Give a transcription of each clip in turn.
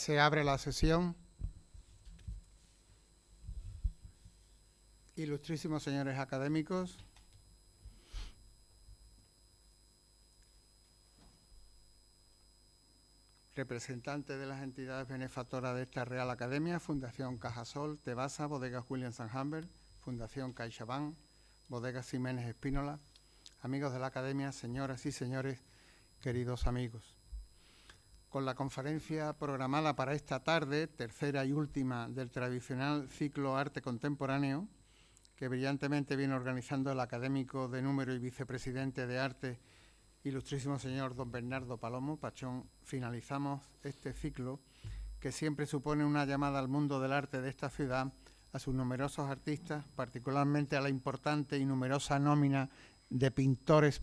Se abre la sesión. Ilustrísimos señores académicos, representantes de las entidades benefactoras de esta Real Academia, Fundación Cajasol, Tebasa, Bodegas Williams & Humbert, Fundación CaixaBank, Bodegas Ximénez Espínola, amigos de la Academia, señoras y señores, queridos amigos. Con la conferencia programada para esta tarde, tercera y última del tradicional ciclo Arte Contemporáneo, que brillantemente viene organizando el académico de número y vicepresidente de Arte, ilustrísimo señor don Bernardo Palomo Pachón, finalizamos este ciclo que siempre supone una llamada al mundo del arte de esta ciudad, a sus numerosos artistas, particularmente a la importante y numerosa nómina de pintores,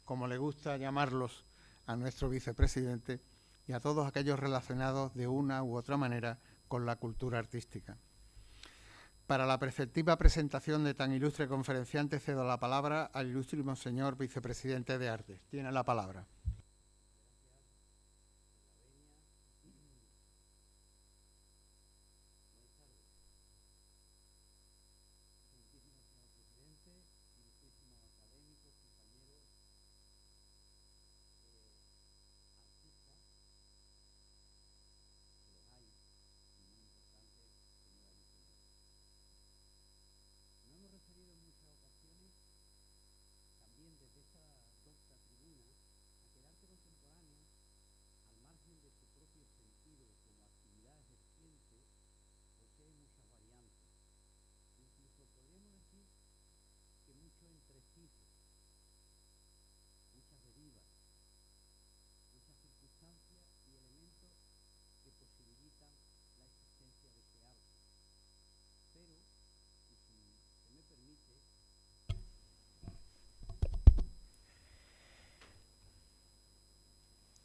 como le gusta llamarlos a nuestro vicepresidente, y a todos aquellos relacionados de una u otra manera con la cultura artística. Para la preceptiva presentación de tan ilustre conferenciante cedo la palabra al ilustrísimo señor vicepresidente de Artes. Tiene la palabra.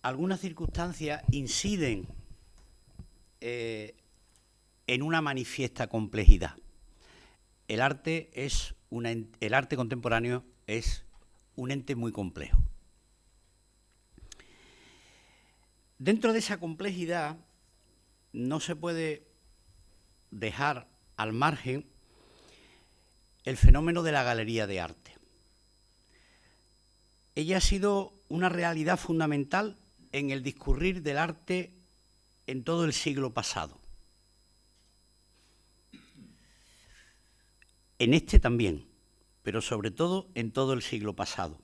Algunas circunstancias inciden en una manifiesta complejidad. El arte contemporáneo es un ente muy complejo. Dentro de esa complejidad no se puede dejar al margen el fenómeno de la galería de arte. Ella ha sido una realidad fundamental en el discurrir del arte en todo el siglo pasado. En este también, pero sobre todo en todo el siglo pasado.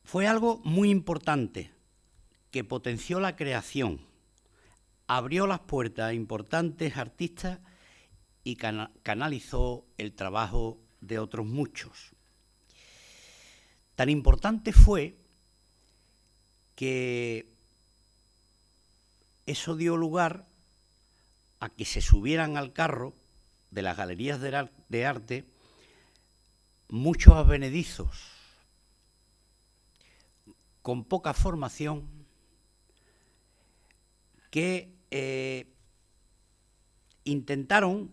Fue algo muy importante que potenció la creación, abrió las puertas a importantes artistas y canalizó el trabajo de otros muchos. Tan importante fue que eso dio lugar a que se subieran al carro de las galerías de arte muchos advenedizos con poca formación que intentaron,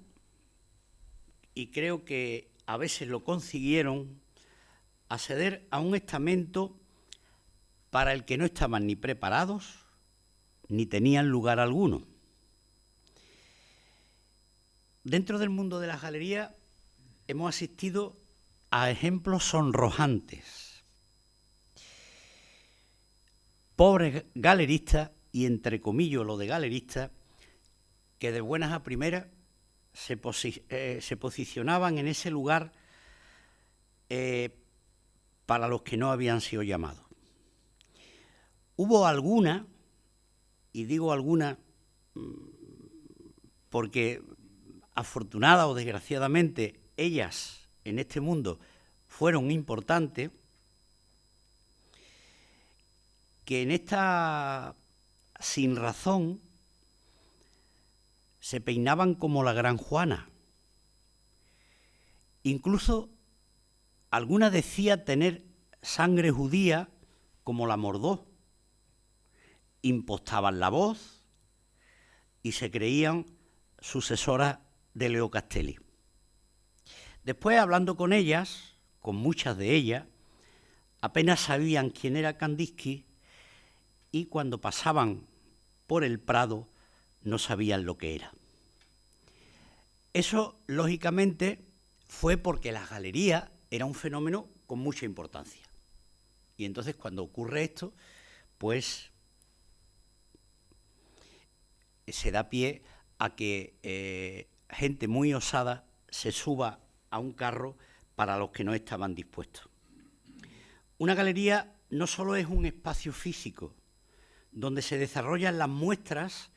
y creo que a veces lo consiguieron, acceder a un estamento para el que no estaban ni preparados ni tenían lugar alguno. Dentro del mundo de las galerías hemos asistido a ejemplos sonrojantes. Pobres galeristas, y entre comillas lo de galeristas, que de buenas a primeras se posicionaban en ese lugar para los que no habían sido llamados. Hubo alguna, y digo alguna porque afortunada o desgraciadamente ellas en este mundo fueron importantes, que en esta sin razón se peinaban como la Gran Juana. Incluso alguna decía tener sangre judía como la Mordó. Impostaban la voz y se creían sucesoras de Leo Castelli. Después, hablando con ellas, con muchas de ellas, apenas sabían quién era Kandinsky, y cuando pasaban por el Prado no sabían lo que era. Eso, lógicamente, fue porque la galería era un fenómeno con mucha importancia. Y entonces, cuando ocurre esto, pues se da pie a que gente muy osada se suba a un carro para los que no estaban dispuestos. Una galería no solo es un espacio físico donde se desarrollan las muestras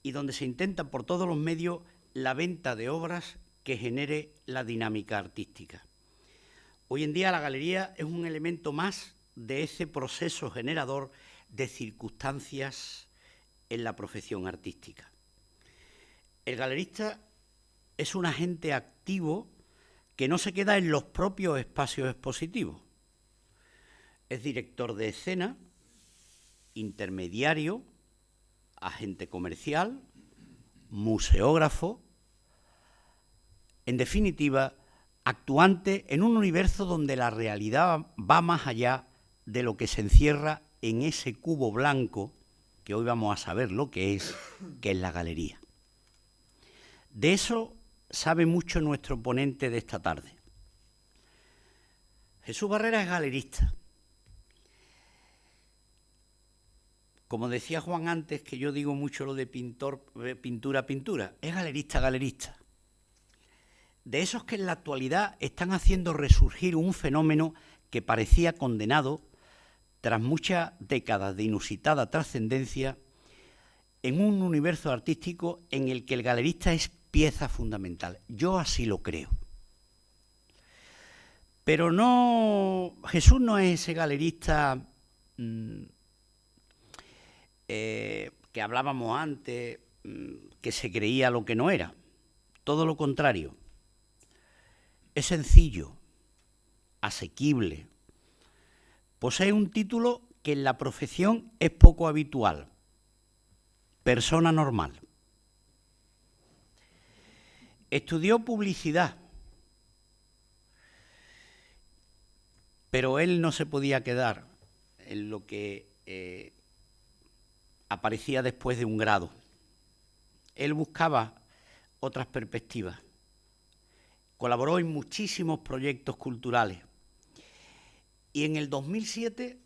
y donde se intenta por todos los medios la venta de obras que genere la dinámica artística. Hoy en día la galería es un elemento más de ese proceso generador de circunstancias en la profesión artística. El galerista es un agente activo que no se queda en los propios espacios expositivos. Es director de escena, intermediario, agente comercial, museógrafo, en definitiva, actuante en un universo donde la realidad va más allá de lo que se encierra en ese cubo blanco, que hoy vamos a saber lo que es la galería. De eso sabe mucho nuestro ponente de esta tarde. Jesús Barrera es galerista. Como decía Juan antes, que yo digo mucho lo de pintura, es galerista. De esos que en la actualidad están haciendo resurgir un fenómeno que parecía condenado tras muchas décadas de inusitada trascendencia en un universo artístico en el que el galerista es pieza fundamental. Yo así lo creo. Pero no, Jesús no es ese galerista que hablábamos antes, que se creía lo que no era. Todo lo contrario. Es sencillo, asequible. Posee un título que en la profesión es poco habitual. Persona normal. Estudió publicidad, pero él no se podía quedar en lo que aparecía después de un grado. Él buscaba otras perspectivas. Colaboró en muchísimos proyectos culturales y en el 2007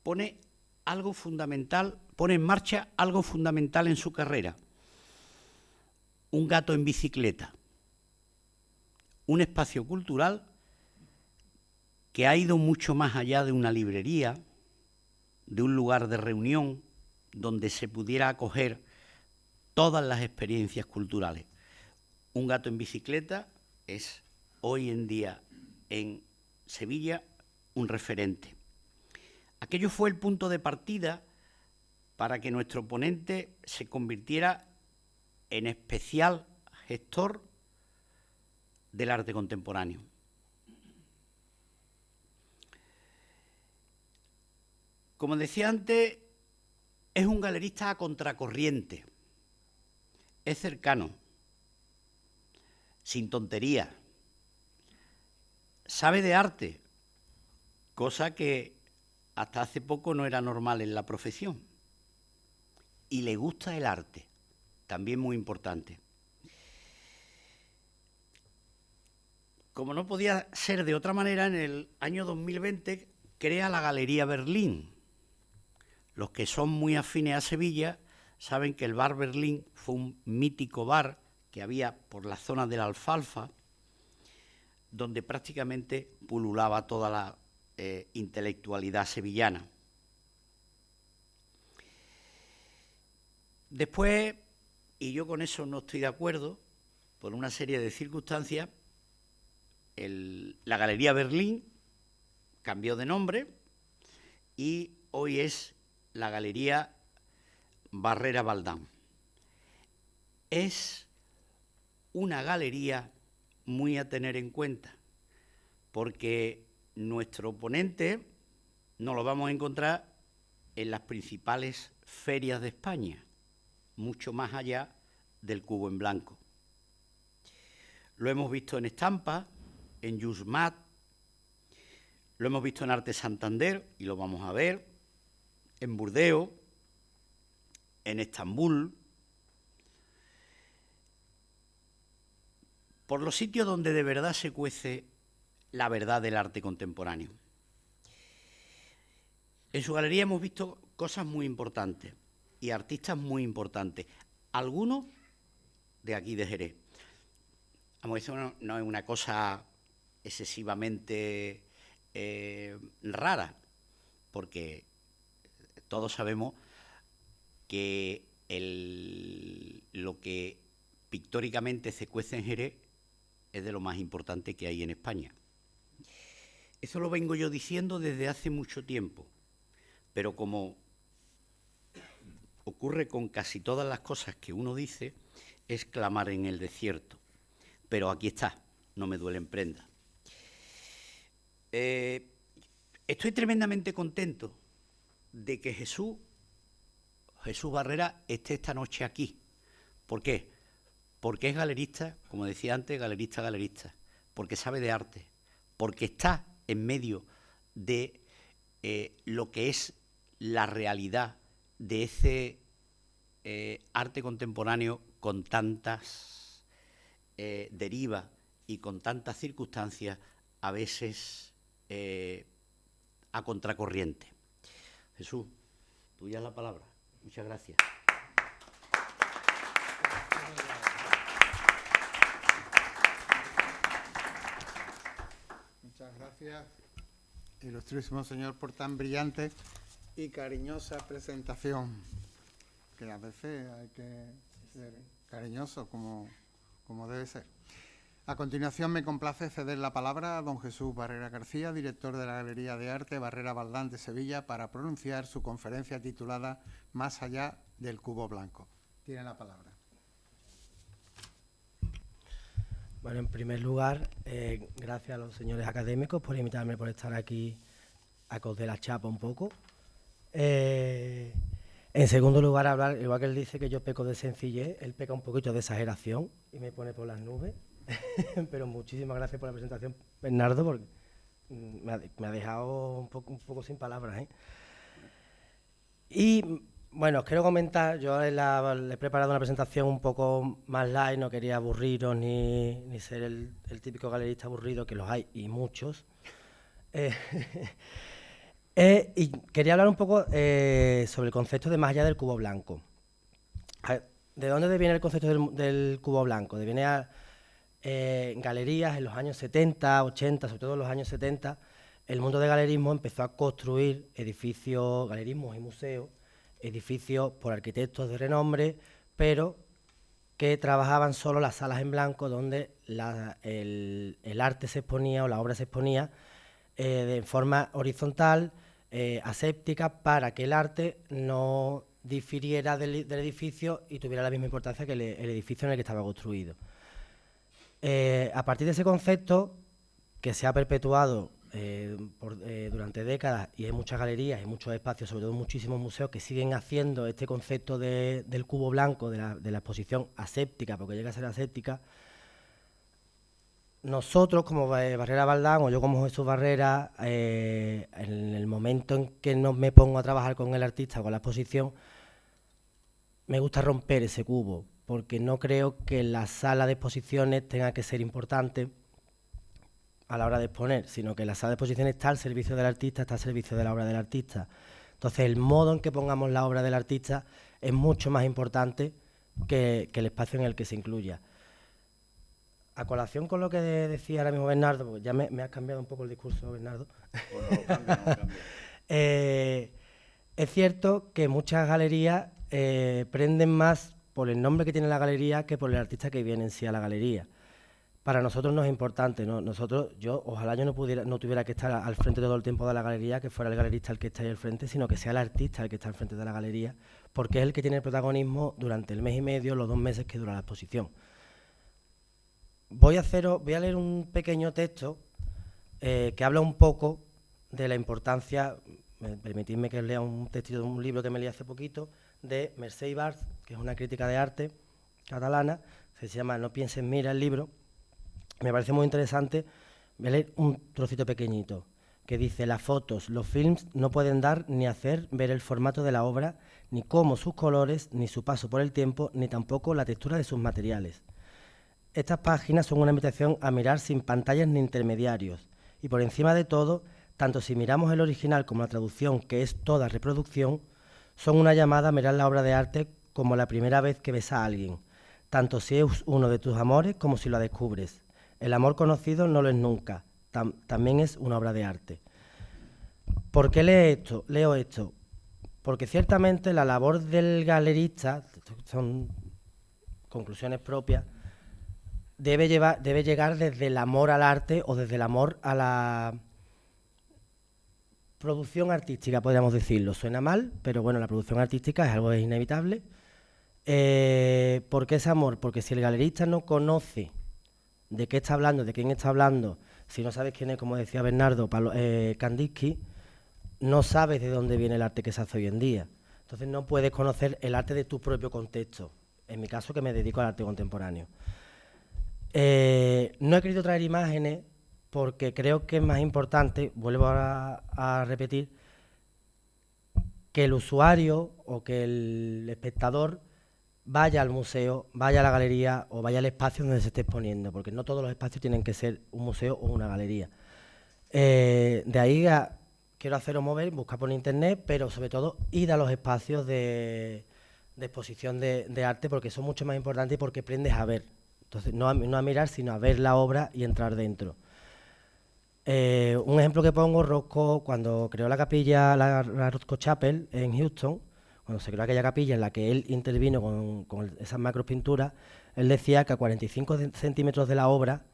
pone en marcha algo fundamental en su carrera. Un gato en bicicleta, un espacio cultural que ha ido mucho más allá de una librería, de un lugar de reunión donde se pudiera acoger todas las experiencias culturales. Un gato en bicicleta es hoy en día en Sevilla un referente. Aquello fue el punto de partida para que nuestro ponente se convirtiera en especial gestor del arte contemporáneo. Como decía antes, es un galerista a contracorriente, es cercano, sin tonterías, sabe de arte, cosa que hasta hace poco no era normal en la profesión, y le gusta el arte, también muy importante. Como no podía ser de otra manera, en el año 2020 crea la Galería Berlín. Los que son muy afines a Sevilla saben que el Bar Berlín fue un mítico bar que había por la zona de la Alfalfa, donde prácticamente pululaba toda la intelectualidad sevillana. Después, y yo con eso no estoy de acuerdo, por una serie de circunstancias, la Galería Berlín cambió de nombre y hoy es la Galería Barrera Baldán. Es una galería muy a tener en cuenta, porque nuestro ponente nos lo vamos a encontrar en las principales ferias de España, mucho más allá del cubo en blanco. Lo hemos visto en Estampa, en Yusmat, lo hemos visto en Arte Santander, y lo vamos a ver, en Burdeos, en Estambul, por los sitios donde de verdad se cuece la verdad del arte contemporáneo. En su galería hemos visto cosas muy importantes y artistas muy importantes, algunos de aquí de Jerez. Vamos, eso no es una cosa excesivamente rara, porque todos sabemos que lo que pictóricamente se cuece en Jerez es de lo más importante que hay en España. Eso lo vengo yo diciendo desde hace mucho tiempo, pero como ocurre con casi todas las cosas que uno dice, es clamar en el desierto. Pero aquí está, no me duelen prendas. Estoy tremendamente contento de que Jesús Barrera esté esta noche aquí. ¿Por qué? Porque es galerista, como decía antes, galerista, porque sabe de arte, porque está en medio de lo que es la realidad de ese arte contemporáneo con tantas derivas y con tantas circunstancias, a veces a contracorriente. Jesús, tuya es la palabra. Muchas gracias. Muchas gracias, ilustrísimo señor, por tan brillante y cariñosa presentación, que a veces hay que ser cariñoso como debe ser. A continuación me complace ceder la palabra a don Jesús Barrera García, director de la Galería de Arte Barrera Baldán de Sevilla, para pronunciar su conferencia titulada Más allá del cubo blanco. Tiene la palabra. Bueno, en primer lugar, gracias a los señores académicos por invitarme, por estar aquí a coser la chapa un poco. En segundo lugar, hablar, igual que él dice que yo peco de sencillez, él peca un poquito de exageración y me pone por las nubes. Pero muchísimas gracias por la presentación, Bernardo, porque me ha dejado un poco sin palabras, ¿eh? Y bueno, os quiero comentar, yo le he preparado una presentación un poco más light, no quería aburriros ni ser el típico galerista aburrido, que los hay y muchos. Y quería hablar un poco sobre el concepto de más allá del cubo blanco. ¿De dónde viene el concepto del cubo blanco? Viene en galerías en los años 70, 80, sobre todo en los años 70, el mundo del galerismo empezó a construir edificios, galerismos y museos, edificios por arquitectos de renombre, pero que trabajaban solo las salas en blanco, donde el arte se exponía o la obra se exponía de forma horizontal, aséptica, para que el arte no difiriera del edificio y tuviera la misma importancia que el edificio en el que estaba construido. A partir de ese concepto, que se ha perpetuado durante décadas, y hay muchas galerías y muchos espacios, sobre todo muchísimos museos, que siguen haciendo este concepto del cubo blanco, de la exposición aséptica, porque llega a ser aséptica. Nosotros, como Barrera Baldán, o yo como Jesús Barrera, en el momento en que me pongo a trabajar con el artista, con la exposición, me gusta romper ese cubo, porque no creo que la sala de exposiciones tenga que ser importante a la hora de exponer, sino que la sala de exposiciones está al servicio del artista, está al servicio de la obra del artista. Entonces, el modo en que pongamos la obra del artista es mucho más importante que el espacio en el que se incluya. A colación con lo que decía ahora mismo Bernardo, porque ya me has cambiado un poco el discurso, Bernardo. Bueno, no cambia. Es cierto que muchas galerías prenden más por el nombre que tiene la galería que por el artista que viene en sí a la galería. Para nosotros no es importante, ¿no? Ojalá yo no tuviera que estar al frente todo el tiempo de la galería, que fuera el galerista el que está ahí al frente, sino que sea el artista el que está al frente de la galería, porque es el que tiene el protagonismo durante el mes y medio, los 2 meses que dura la exposición. Voy a leer un pequeño texto que habla un poco de la importancia, permitidme que os lea un texto de un libro que me leí hace poquito, de Mercè Ibars, que es una crítica de arte catalana, que se llama No pienses mira el libro. Me parece muy interesante. Voy a leer un trocito pequeñito. que dice: las fotos, los films no pueden dar ni hacer ver el formato de la obra, ni cómo sus colores, ni su paso por el tiempo, ni tampoco la textura de sus materiales. Estas páginas son una invitación a mirar sin pantallas ni intermediarios, y por encima de todo, tanto si miramos el original como la traducción, que es toda reproducción, son una llamada a mirar la obra de arte como la primera vez que ves a alguien, tanto si es uno de tus amores como si lo descubres. El amor conocido no lo es nunca, también es una obra de arte. ¿Por qué leo esto? Porque ciertamente la labor del galerista, son conclusiones propias, debe llegar desde el amor al arte o desde el amor a la producción artística, podríamos decirlo. Suena mal, pero bueno, la producción artística es algo inevitable. ¿Por qué ese amor? Porque si el galerista no conoce de qué está hablando, de quién está hablando, si no sabes quién es, como decía Bernardo Kandinsky, no sabes de dónde viene el arte que se hace hoy en día. Entonces no puedes conocer el arte de tu propio contexto. En mi caso, que me dedico al arte contemporáneo. No he querido traer imágenes porque creo que es más importante, vuelvo a repetir, que el usuario o que el espectador vaya al museo, vaya a la galería o vaya al espacio donde se esté exponiendo, porque no todos los espacios tienen que ser un museo o una galería. De ahí quiero haceros mover, buscar por internet, pero sobre todo ir a los espacios de exposición de arte, porque son mucho más importantes y porque aprendes a ver. Entonces, no a mirar, sino a ver la obra y entrar dentro. Un ejemplo que pongo, Roscoe, cuando creó la capilla, la Roscoe Chapel en Houston, cuando se creó aquella capilla en la que él intervino con esas macropinturas, él decía que a 45 centímetros de la obra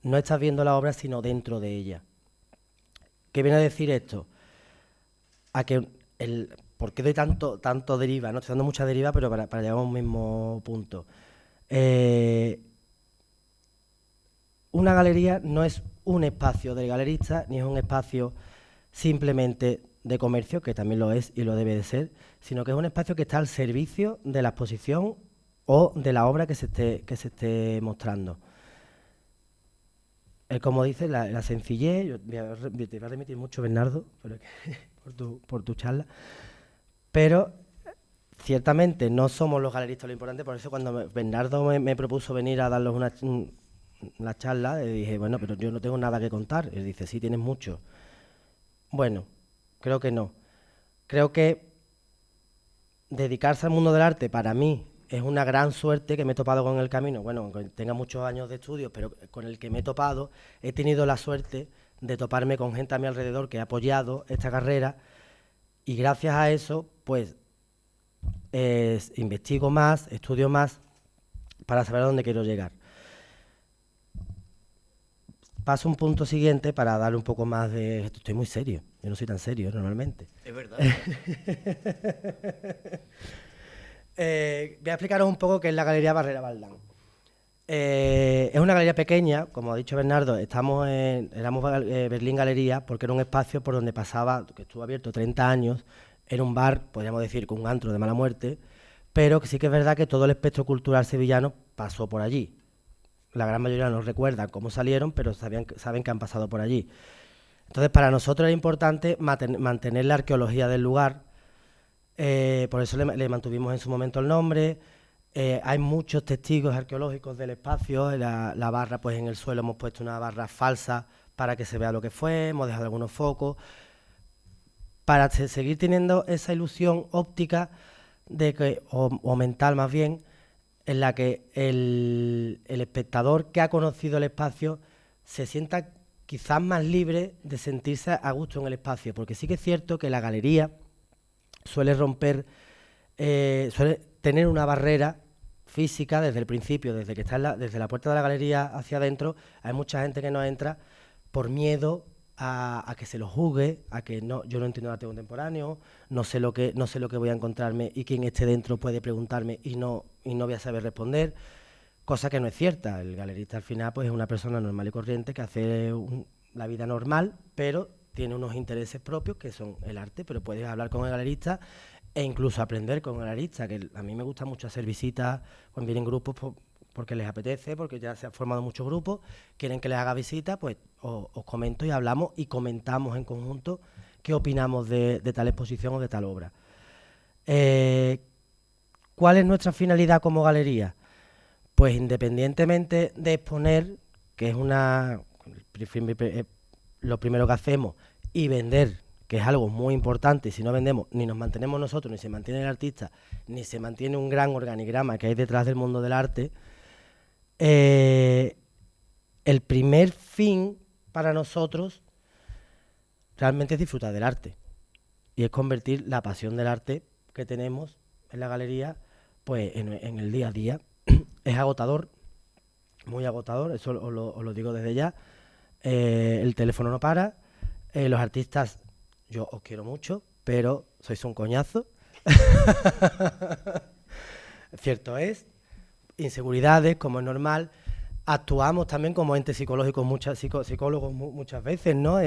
no estás viendo la obra, sino dentro de ella. ¿Qué viene a decir esto? A que ¿por qué doy tanto deriva? No estoy dando mucha deriva, pero para llegar a un mismo punto. Una galería no es un espacio del galerista, ni es un espacio simplemente de comercio, que también lo es y lo debe de ser, sino que es un espacio que está al servicio de la exposición o de la obra que se esté mostrando. Como dice, la sencillez, te voy a remitir mucho, Bernardo, por tu charla, pero ciertamente no somos los galeristas lo importante, por eso cuando Bernardo me propuso venir a darles una charla, le dije, bueno, pero yo no tengo nada que contar. Él dice, sí, tienes mucho. Bueno, creo que no. Creo que dedicarse al mundo del arte para mí es una gran suerte que me he topado con el camino. Bueno, aunque tenga muchos años de estudios, pero con el que me he topado, he tenido la suerte de toparme con gente a mi alrededor que ha apoyado esta carrera y gracias a eso, pues, investigo más, estudio más para saber a dónde quiero llegar. Paso un punto siguiente para darle un poco más de... Estoy muy serio, yo no soy tan serio normalmente. Es verdad. Voy a explicaros un poco qué es la Galería Barrera Baldán. Es una galería pequeña, como ha dicho Bernardo, éramos Berlín Galería, porque era un espacio por donde pasaba, que estuvo abierto 30 años, era un bar, podríamos decir, con un antro de mala muerte, pero que sí que es verdad que todo el espectro cultural sevillano pasó por allí. La gran mayoría no recuerdan cómo salieron, pero saben que han pasado por allí. Entonces, para nosotros es importante mantener la arqueología del lugar, por eso le mantuvimos en su momento el nombre. Hay muchos testigos arqueológicos del espacio. La barra, pues en el suelo hemos puesto una barra falsa para que se vea lo que fue, hemos dejado algunos focos, para seguir teniendo esa ilusión óptica de que, o mental más bien, en la que el espectador que ha conocido el espacio se sienta quizás más libre de sentirse a gusto en el espacio, porque sí que es cierto que la galería suele tener una barrera física desde el principio, desde que está desde la puerta de la galería hacia adentro. Hay mucha gente que no entra por miedo a que se lo juzgue, a que yo no entiendo el arte contemporáneo, no sé lo que voy a encontrarme y quien esté dentro puede preguntarme y no voy a saber responder, cosa que no es cierta. El galerista al final pues es una persona normal y corriente que hace la vida normal, pero tiene unos intereses propios que son el arte, pero puedes hablar con el galerista e incluso aprender con el galerista, que a mí me gusta mucho hacer visitas cuando vienen grupos, porque les apetece, porque ya se han formado muchos grupos, quieren que les haga visita, pues os comento y hablamos y comentamos en conjunto qué opinamos de tal exposición o de tal obra. ¿Cuál es nuestra finalidad como galería? Pues independientemente de exponer, que es lo primero que hacemos, y vender, que es algo muy importante, y si no vendemos, ni nos mantenemos nosotros, ni se mantiene el artista, ni se mantiene un gran organigrama que hay detrás del mundo del arte, el primer fin para nosotros realmente es disfrutar del arte, y es convertir la pasión del arte que tenemos en la galería pues en el día a día. Es agotador, muy agotador, eso os lo digo desde ya. El teléfono no para, los artistas, yo os quiero mucho, pero sois un coñazo. Cierto es, inseguridades, como es normal. Actuamos también como entes psicológicos, psicólogos muchas veces, ¿no?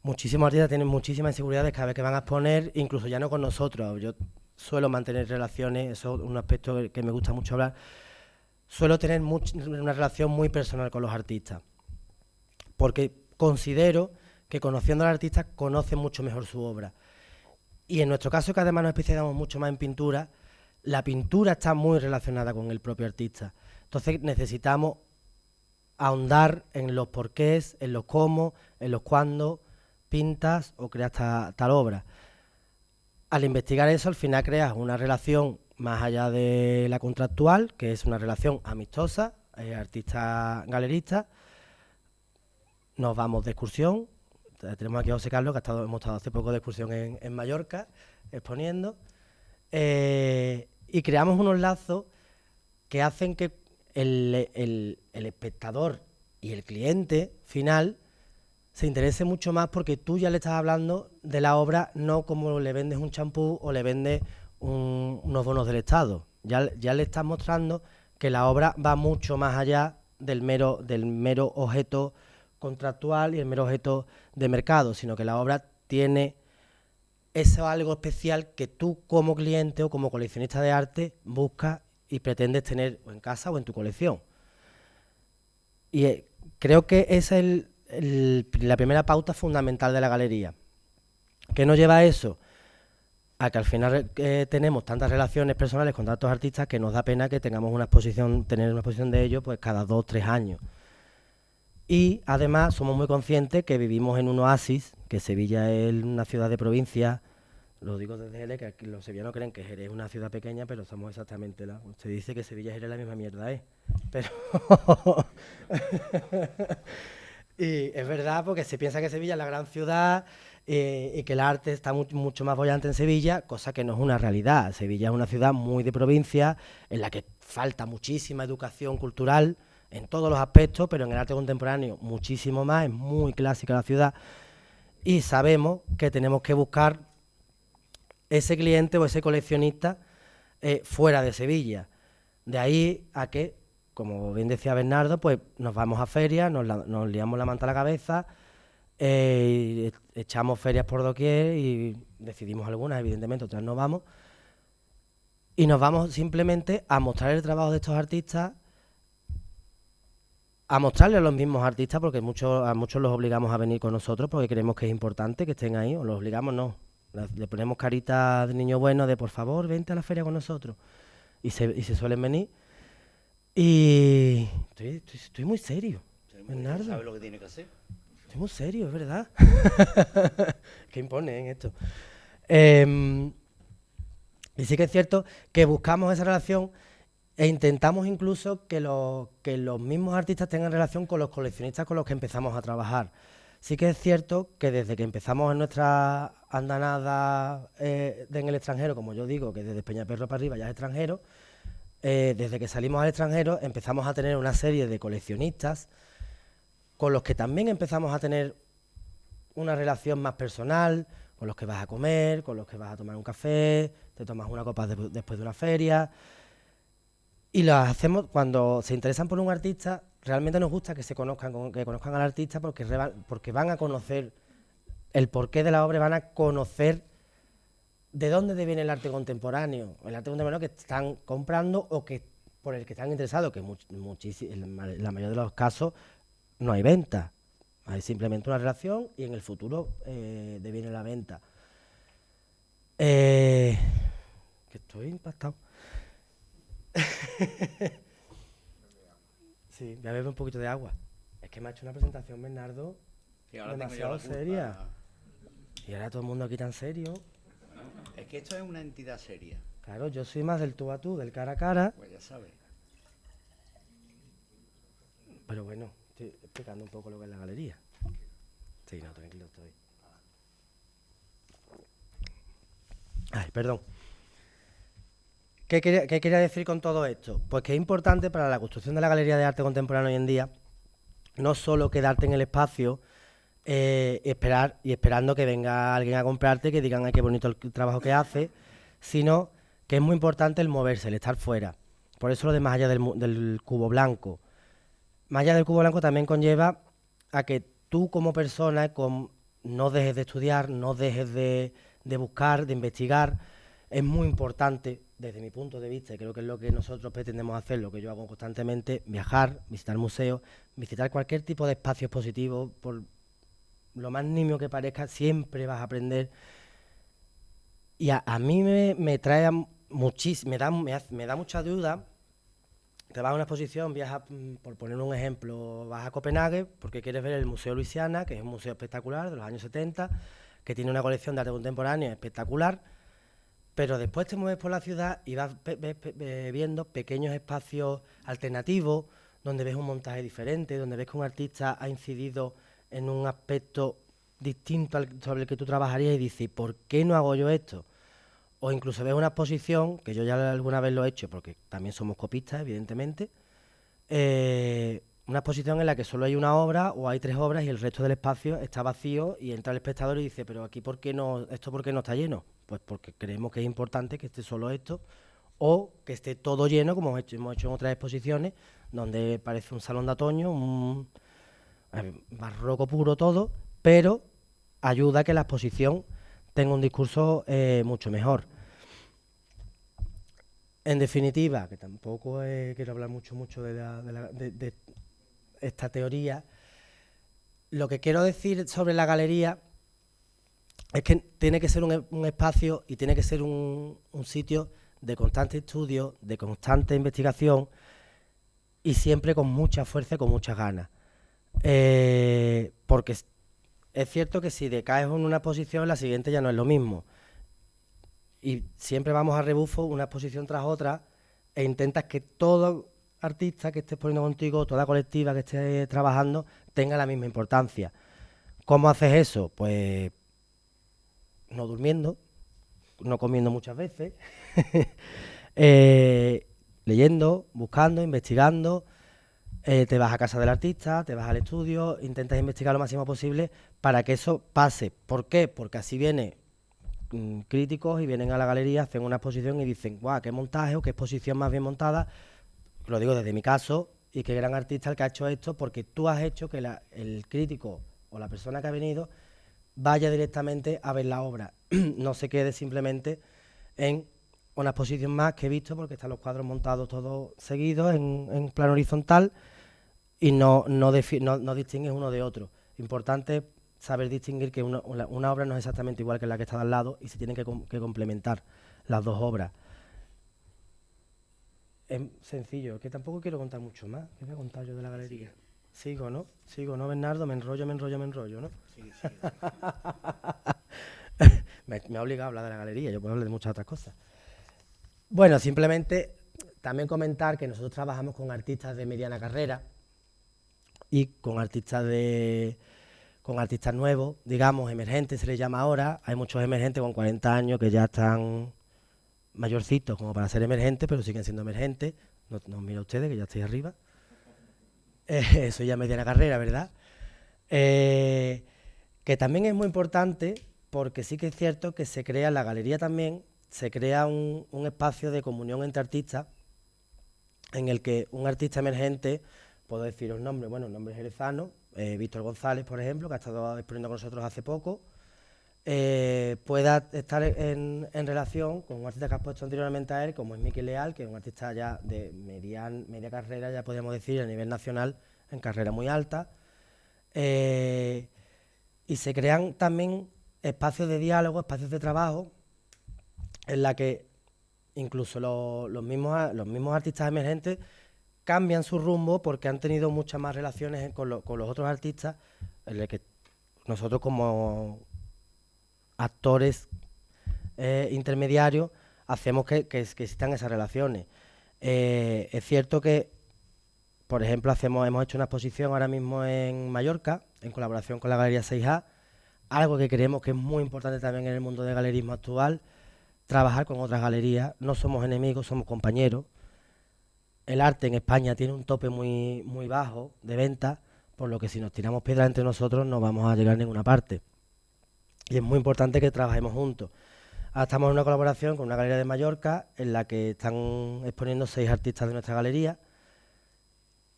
Muchísimos artistas tienen muchísimas inseguridades cada vez que van a exponer, incluso ya no con nosotros. Yo suelo mantener relaciones, eso es un aspecto que me gusta mucho hablar. Suelo tener una relación muy personal con los artistas, porque considero que conociendo al artista conocen mucho mejor su obra. Y en nuestro caso, que además nos especializamos mucho más en pintura, la pintura está muy relacionada con el propio artista. Entonces necesitamos ahondar en los porqués, en los cómo, en los cuándo pintas o creas tal obra. Al investigar eso, al final creas una relación más allá de la contractual, que es una relación amistosa, artista-galerista. Nos vamos de excursión. Tenemos aquí a José Carlos, que hemos estado hace poco de excursión en Mallorca, exponiendo. Y creamos unos lazos que hacen que el espectador y el cliente final se interese mucho más, porque tú ya le estás hablando de la obra, no como le vendes un champú o le vendes unos bonos del Estado. Ya le estás mostrando que la obra va mucho más allá del mero objeto contractual y el mero objeto de mercado, sino que la obra tiene eso algo especial que tú como cliente o como coleccionista de arte buscas y pretendes tener o en casa o en tu colección. Y creo que esa es la primera pauta fundamental de la galería. ¿Qué nos lleva a eso? A que al final tenemos tantas relaciones personales con tantos artistas que nos da pena que tengamos tener una exposición de ellos pues cada 2 o 3 años. Y además somos muy conscientes que vivimos en un oasis, que Sevilla es una ciudad de provincia. Lo digo desde Jerez, que aquí los sevillanos creen que Jerez es una ciudad pequeña, pero somos exactamente se dice que Sevilla y Jerez es la misma mierda, pero y es verdad, porque se piensa que Sevilla es la gran ciudad y que el arte está mucho más bollante en Sevilla, cosa que no es una realidad. Sevilla es una ciudad muy de provincia, en la que falta muchísima educación cultural en todos los aspectos, pero en el arte contemporáneo muchísimo más. Es muy clásica la ciudad y sabemos que tenemos que buscar ese cliente o ese coleccionista fuera de Sevilla. De ahí a que, como bien decía Bernardo, pues nos vamos a ferias, nos liamos la manta a la cabeza, echamos ferias por doquier y decidimos algunas, evidentemente, otras no vamos. Y nos vamos simplemente a mostrar el trabajo de estos artistas, a mostrarle a los mismos artistas, porque a muchos los obligamos a venir con nosotros porque creemos que es importante que estén ahí, o los obligamos no. Le ponemos carita de niño bueno de por favor, vente a la feria con nosotros. Y se suelen venir. Y estoy muy serio, Bernardo. ¿Sabe lo que tiene que hacer? Estoy muy serio, es verdad. ¿Qué impone en esto? Y sí que es cierto que buscamos esa relación e intentamos incluso que los mismos artistas tengan relación con los coleccionistas con los que empezamos a trabajar. Sí que es cierto que desde que empezamos en nuestra andanada en el extranjero, como yo digo, que desde Peñaperro para arriba ya es extranjero, desde que salimos al extranjero empezamos a tener una serie de coleccionistas con los que también empezamos a tener una relación más personal, con los que vas a comer, con los que vas a tomar un café, te tomas una copa después de una feria. Y las hacemos cuando se interesan por un artista. Realmente nos gusta que conozcan al artista porque van a conocer el porqué de la obra, van a conocer de dónde viene el arte contemporáneo. El arte contemporáneo que están comprando o que por el que están interesados, que en la mayoría de los casos no hay venta, hay simplemente una relación y en el futuro deviene la venta. Que estoy impactado. Sí, voy a beber un poquito de agua. Es que me ha hecho una presentación Bernardo demasiado seria. Y ahora todo el mundo aquí tan serio. Es que esto es una entidad seria. Claro, yo soy más del tú a tú, del cara a cara. Pues ya sabes. Pero bueno, estoy explicando un poco lo que es la galería. Sí, no, tranquilo estoy. Ay, perdón. ¿Qué quería decir con todo esto? Pues que es importante para la construcción de la Galería de Arte Contemporáneo hoy en día no solo quedarte en el espacio esperando que venga alguien a comprarte, que digan, ay, qué bonito el trabajo que hace, sino que es muy importante el moverse, el estar fuera. Por eso lo de más allá del cubo blanco. Más allá del cubo blanco también conlleva a que tú como persona no dejes de estudiar, no dejes de buscar, de investigar. Es muy importante, desde mi punto de vista, y creo que es lo que nosotros pretendemos hacer, lo que yo hago constantemente, viajar, visitar museos, visitar cualquier tipo de espacio expositivo, por lo más nimio que parezca, siempre vas a aprender. Y a mí me trae muchísimo, me da mucha duda. Te vas a una exposición, viajas, por poner un ejemplo, vas a Copenhague porque quieres ver el Museo Luisiana, que es un museo espectacular de los años 70, que tiene una colección de arte contemporáneo espectacular, pero después te mueves por la ciudad y vas viendo pequeños espacios alternativos, donde ves un montaje diferente, donde ves que un artista ha incidido en un aspecto distinto sobre el que tú trabajarías y dices, ¿por qué no hago yo esto? O incluso ves una exposición, que yo ya alguna vez lo he hecho, porque también somos copistas, evidentemente, una exposición en la que solo hay una obra o hay 3 obras y el resto del espacio está vacío y entra el espectador y dice, pero aquí ¿por qué no está lleno? Pues porque creemos que es importante que esté solo esto o que esté todo lleno, como hemos hecho en otras exposiciones, donde parece un salón de otoño, un barroco puro todo, pero ayuda a que la exposición tenga un discurso mucho mejor. En definitiva, que tampoco quiero hablar mucho de esta teoría, lo que quiero decir sobre la galería es que tiene que ser un espacio y tiene que ser un sitio de constante estudio, de constante investigación y siempre con mucha fuerza y con muchas ganas. Porque es cierto que si decaes en una posición, la siguiente ya no es lo mismo. Y siempre vamos a rebufo, una exposición tras otra, e intentas que todo artista que estés poniendo contigo, toda colectiva que esté trabajando, tenga la misma importancia. ¿Cómo haces eso? Pues no durmiendo, no comiendo muchas veces, leyendo, buscando, investigando, te vas a casa del artista, te vas al estudio, intentas investigar lo máximo posible para que eso pase. ¿Por qué? Porque así viene críticos y vienen a la galería, hacen una exposición y dicen, guau, qué montaje o qué exposición más bien montada. Lo digo desde mi caso, y qué gran artista el que ha hecho esto, porque tú has hecho que el crítico o la persona que ha venido vaya directamente a ver la obra, no se quede simplemente en una exposición más que he visto, porque están los cuadros montados todos seguidos en plano horizontal y no distingues uno de otro. Importante saber distinguir que una obra no es exactamente igual que la que está al lado y se tienen que complementar las dos obras. Es sencillo, que tampoco quiero contar mucho más. ¿Qué voy a contar yo de la galería? Sigo, ¿no? Bernardo, me enrollo, ¿no? Sí. Me ha obligado a hablar de la galería, yo puedo hablar de muchas otras cosas. Bueno, simplemente también comentar que nosotros trabajamos con artistas de mediana carrera y con artistas nuevos, digamos, emergentes se les llama ahora. Hay muchos emergentes con 40 años que ya están mayorcitos como para ser emergentes, pero siguen siendo emergentes. No mira ustedes, que ya estoy arriba. Eso ya mediana carrera, ¿verdad? Que también es muy importante porque sí que es cierto que se crea en la galería también, se crea un espacio de comunión entre artistas en el que un artista emergente, puedo deciros nombres, bueno, nombres jerezanos, Víctor González, por ejemplo, que ha estado exponiendo con nosotros hace poco, pueda estar en relación con un artista que has puesto anteriormente a él, como es Miquel Leal, que es un artista ya de media carrera, ya podríamos decir, a nivel nacional, en carrera muy alta. Y se crean también espacios de diálogo, espacios de trabajo, en la que incluso los mismos artistas emergentes cambian su rumbo porque han tenido muchas más relaciones con los otros artistas, en el que nosotros como actores intermediarios hacemos que existan esas relaciones. Es cierto que, por ejemplo, hemos hecho una exposición ahora mismo en Mallorca, en colaboración con la Galería 6A, algo que creemos que es muy importante también en el mundo del galerismo actual, trabajar con otras galerías. No somos enemigos, somos compañeros. El arte en España tiene un tope muy, muy bajo de venta, por lo que si nos tiramos piedras entre nosotros no vamos a llegar a ninguna parte. Y es muy importante que trabajemos juntos. Ahora estamos en una colaboración con una galería de Mallorca en la que están exponiendo 6 artistas de nuestra galería.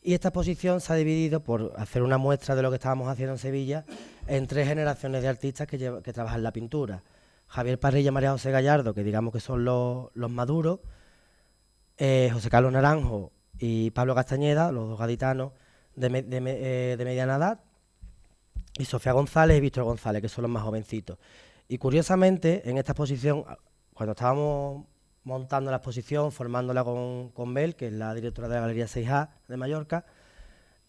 Y esta exposición se ha dividido, por hacer una muestra de lo que estábamos haciendo en Sevilla, en 3 generaciones de artistas que trabajan la pintura. Javier Parrilla y María José Gallardo, que digamos que son los maduros, José Carlos Naranjo y Pablo Castañeda, los 2 gaditanos de mediana edad, y Sofía González y Víctor González, que son los más jovencitos. Y curiosamente, en esta exposición, cuando estábamos montando la exposición, formándola con Bel, que es la directora de la Galería 6A de Mallorca,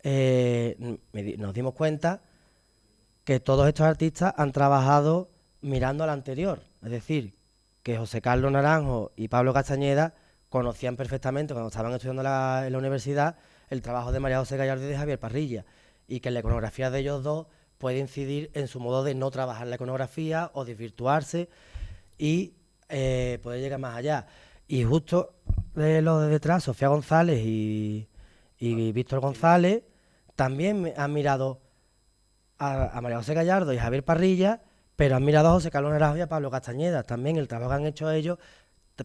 nos dimos cuenta que todos estos artistas han trabajado mirando al anterior. Es decir, que José Carlos Naranjo y Pablo Castañeda conocían perfectamente, cuando estaban estudiando en la universidad, el trabajo de María José Gallardo y de Javier Parrilla, y que la iconografía de ellos dos puede incidir en su modo de no trabajar la iconografía o desvirtuarse y poder llegar más allá. Y justo los de detrás, Sofía González y Víctor González, también han mirado a María José Gallardo y Javier Parrilla, pero han mirado a José Carlos Naranjo y a Pablo Castañeda. También el trabajo que han hecho ellos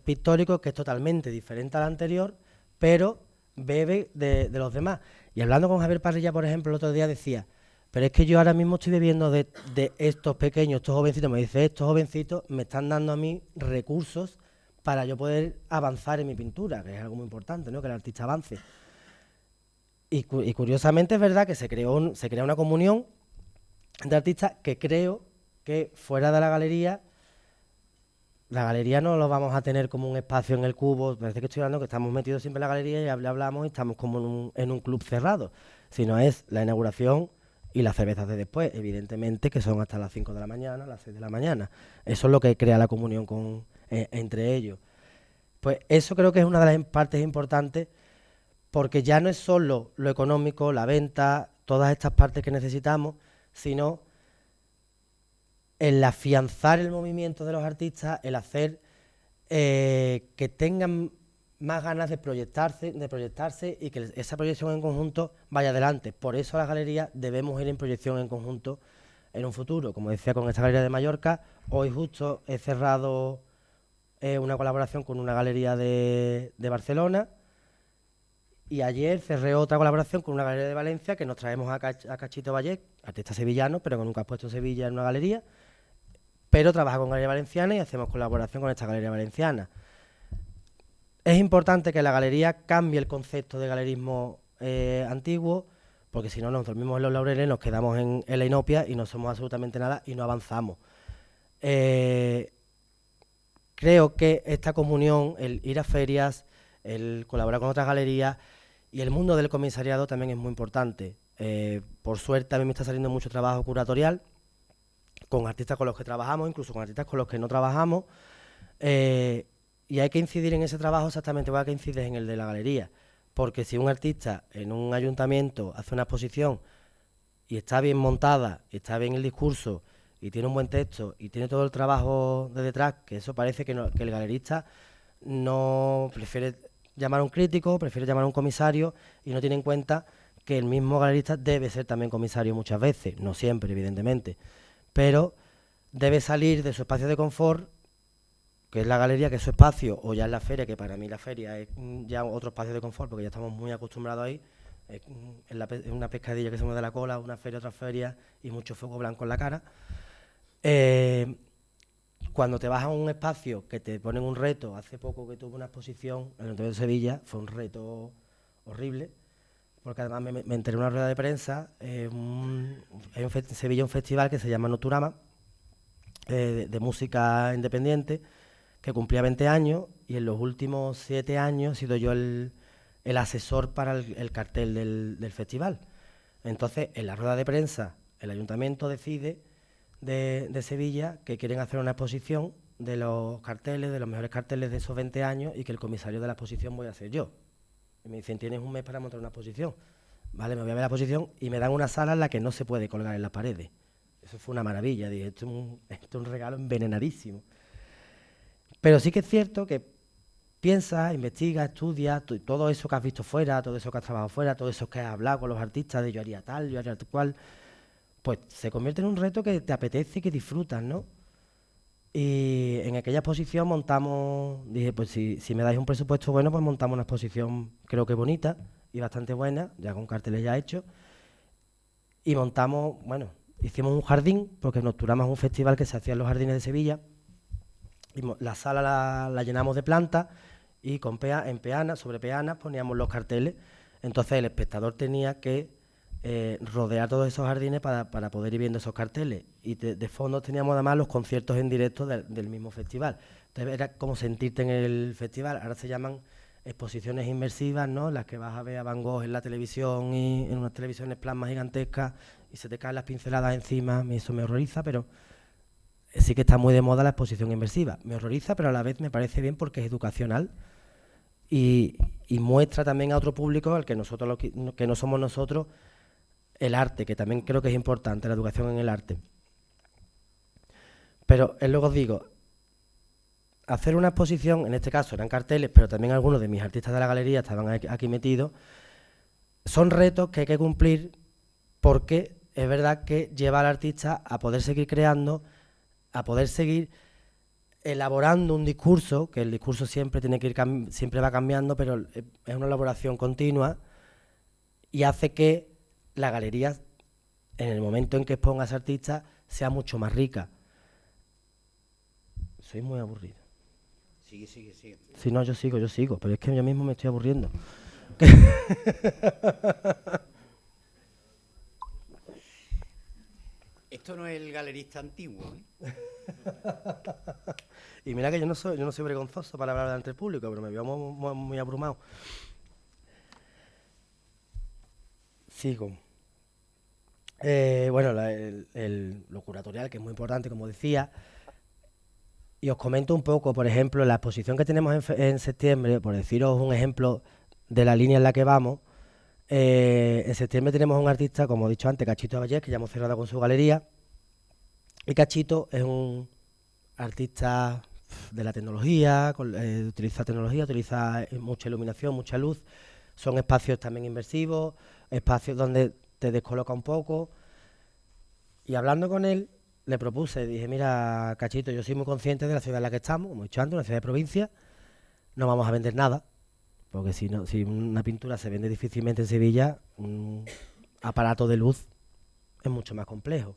pictórico, que es totalmente diferente al anterior, pero bebe de los demás. Y hablando con Javier Parrilla, por ejemplo, el otro día decía, pero es que yo ahora mismo estoy bebiendo de estos pequeños, estos jovencitos, me dice, estos jovencitos me están dando a mí recursos para yo poder avanzar en mi pintura, que es algo muy importante, ¿no? Que el artista avance. Y curiosamente es verdad que se crea una comunión entre artistas que creo que fuera de la galería no lo vamos a tener como un espacio en el cubo. Parece que estoy hablando que estamos metidos siempre en la galería y hablamos y estamos como en un club cerrado, sino es la inauguración y las cervezas de después, evidentemente, que son hasta las 5 de la mañana, las 6 de la mañana. Eso es lo que crea la comunión entre ellos. Pues eso creo que es una de las partes importantes, porque ya no es solo lo económico, la venta, todas estas partes que necesitamos, sino el afianzar el movimiento de los artistas, el hacer que tengan más ganas de proyectarse y que esa proyección en conjunto vaya adelante. Por eso las galerías debemos ir en proyección en conjunto en un futuro. Como decía, con esta galería de Mallorca, hoy justo he cerrado una colaboración con una galería de Barcelona, y ayer cerré otra colaboración con una galería de Valencia, que nos traemos a Cachito Vallet, artista sevillano, pero que nunca ha puesto Sevilla en una galería, pero trabaja con Galería Valenciana y hacemos colaboración con esta Galería Valenciana. Es importante que la galería cambie el concepto de galerismo antiguo, porque si no nos dormimos en los laureles, nos quedamos en la inopia y no somos absolutamente nada y no avanzamos. Creo que esta comunión, el ir a ferias, el colaborar con otras galerías y el mundo del comisariado también es muy importante. Por suerte a mí me está saliendo mucho trabajo curatorial con artistas con los que trabajamos, incluso con artistas con los que no trabajamos, y hay que incidir en ese trabajo exactamente igual que incides en el de la galería, porque si un artista en un ayuntamiento hace una exposición y está bien montada, y está bien el discurso, y tiene un buen texto, y tiene todo el trabajo de detrás, que eso parece que el galerista no prefiere llamar a un crítico, prefiere llamar a un comisario, y no tiene en cuenta que el mismo galerista debe ser también comisario muchas veces, no siempre, evidentemente, pero debe salir de su espacio de confort, que es la galería, que es su espacio, o ya es la feria, que para mí la feria es ya otro espacio de confort, porque ya estamos muy acostumbrados ahí, es una pescadilla que se mueve de la cola, una feria, otra feria, y mucho fuego blanco en la cara. cuando te vas a un espacio que te ponen un reto, hace poco que tuve una exposición en el Ayuntamiento de Sevilla, fue un reto horrible, porque además me enteré en una rueda de prensa, hay en Sevilla un festival que se llama Nocturama, de música independiente, que cumplía 20 años, y en los últimos 7 años he sido yo el asesor para el cartel del festival. Entonces, en la rueda de prensa, el ayuntamiento decide de Sevilla que quieren hacer una exposición de los carteles, de los mejores carteles de esos 20 años, y que el comisario de la exposición voy a ser yo. Y me dicen, tienes un mes para montar una exposición. Vale, me voy a ver la exposición y me dan una sala en la que no se puede colgar en las paredes. Eso fue una maravilla, dije, esto es un regalo envenenadísimo. Pero sí que es cierto que piensa, investiga, estudia, todo eso que has visto fuera, todo eso que has trabajado fuera, todo eso que has hablado con los artistas de yo haría tal, yo haría cual, pues se convierte en un reto que te apetece y que disfrutas, ¿no? Y en aquella exposición dije, pues si me dais un presupuesto bueno, pues montamos una exposición creo que bonita y bastante buena, ya con carteles ya hechos, y hicimos un jardín, porque Nocturama es un festival que se hacía en los jardines de Sevilla, y la sala la llenamos de plantas, y sobre peanas poníamos los carteles. Entonces el espectador tenía que rodear todos esos jardines para poder ir viendo esos carteles, y de fondo teníamos además los conciertos en directo del mismo festival. Entonces era como sentirte en el festival. Ahora se llaman exposiciones inmersivas, ¿no? Las que vas a ver a Van Gogh en la televisión, y en unas televisiones plasmas gigantescas, y se te caen las pinceladas encima. Eso me horroriza, pero sí que está muy de moda la exposición inmersiva. Me horroriza, pero a la vez me parece bien porque es educacional y muestra también a otro público, al que nosotros que no somos nosotros, el arte, que también creo que es importante, la educación en el arte. Pero es lo que os digo, hacer una exposición, en este caso eran carteles, pero también algunos de mis artistas de la galería estaban aquí metidos, son retos que hay que cumplir, porque es verdad que lleva al artista a poder seguir creando, a poder seguir elaborando un discurso, que el discurso siempre siempre va cambiando, pero es una elaboración continua, y hace que la galería, en el momento en que exponga a ese artista, sea mucho más rica. Soy muy aburrido. Sigue. Sí, no, yo sigo, pero es que yo mismo me estoy aburriendo. Esto no es el galerista antiguo, ¿eh? Y mira que yo no soy vergonzoso para hablar delante del público, pero me veo muy abrumado. Sigo. Lo curatorial, que es muy importante, como decía, y os comento un poco, por ejemplo, la exposición que tenemos en septiembre, por deciros un ejemplo de la línea en la que vamos. En septiembre tenemos un artista, como he dicho antes, Cachito Vallés, que ya hemos cerrado con su galería, y Cachito es un artista de la tecnología, utiliza mucha iluminación, mucha luz, son espacios también inmersivos, espacios donde te descoloca un poco, y hablando con él, le propuse, dije, mira, Cachito, yo soy muy consciente de la ciudad en la que estamos, como he dicho antes, una ciudad de provincia, no vamos a vender nada, porque si una pintura se vende difícilmente en Sevilla, un aparato de luz es mucho más complejo.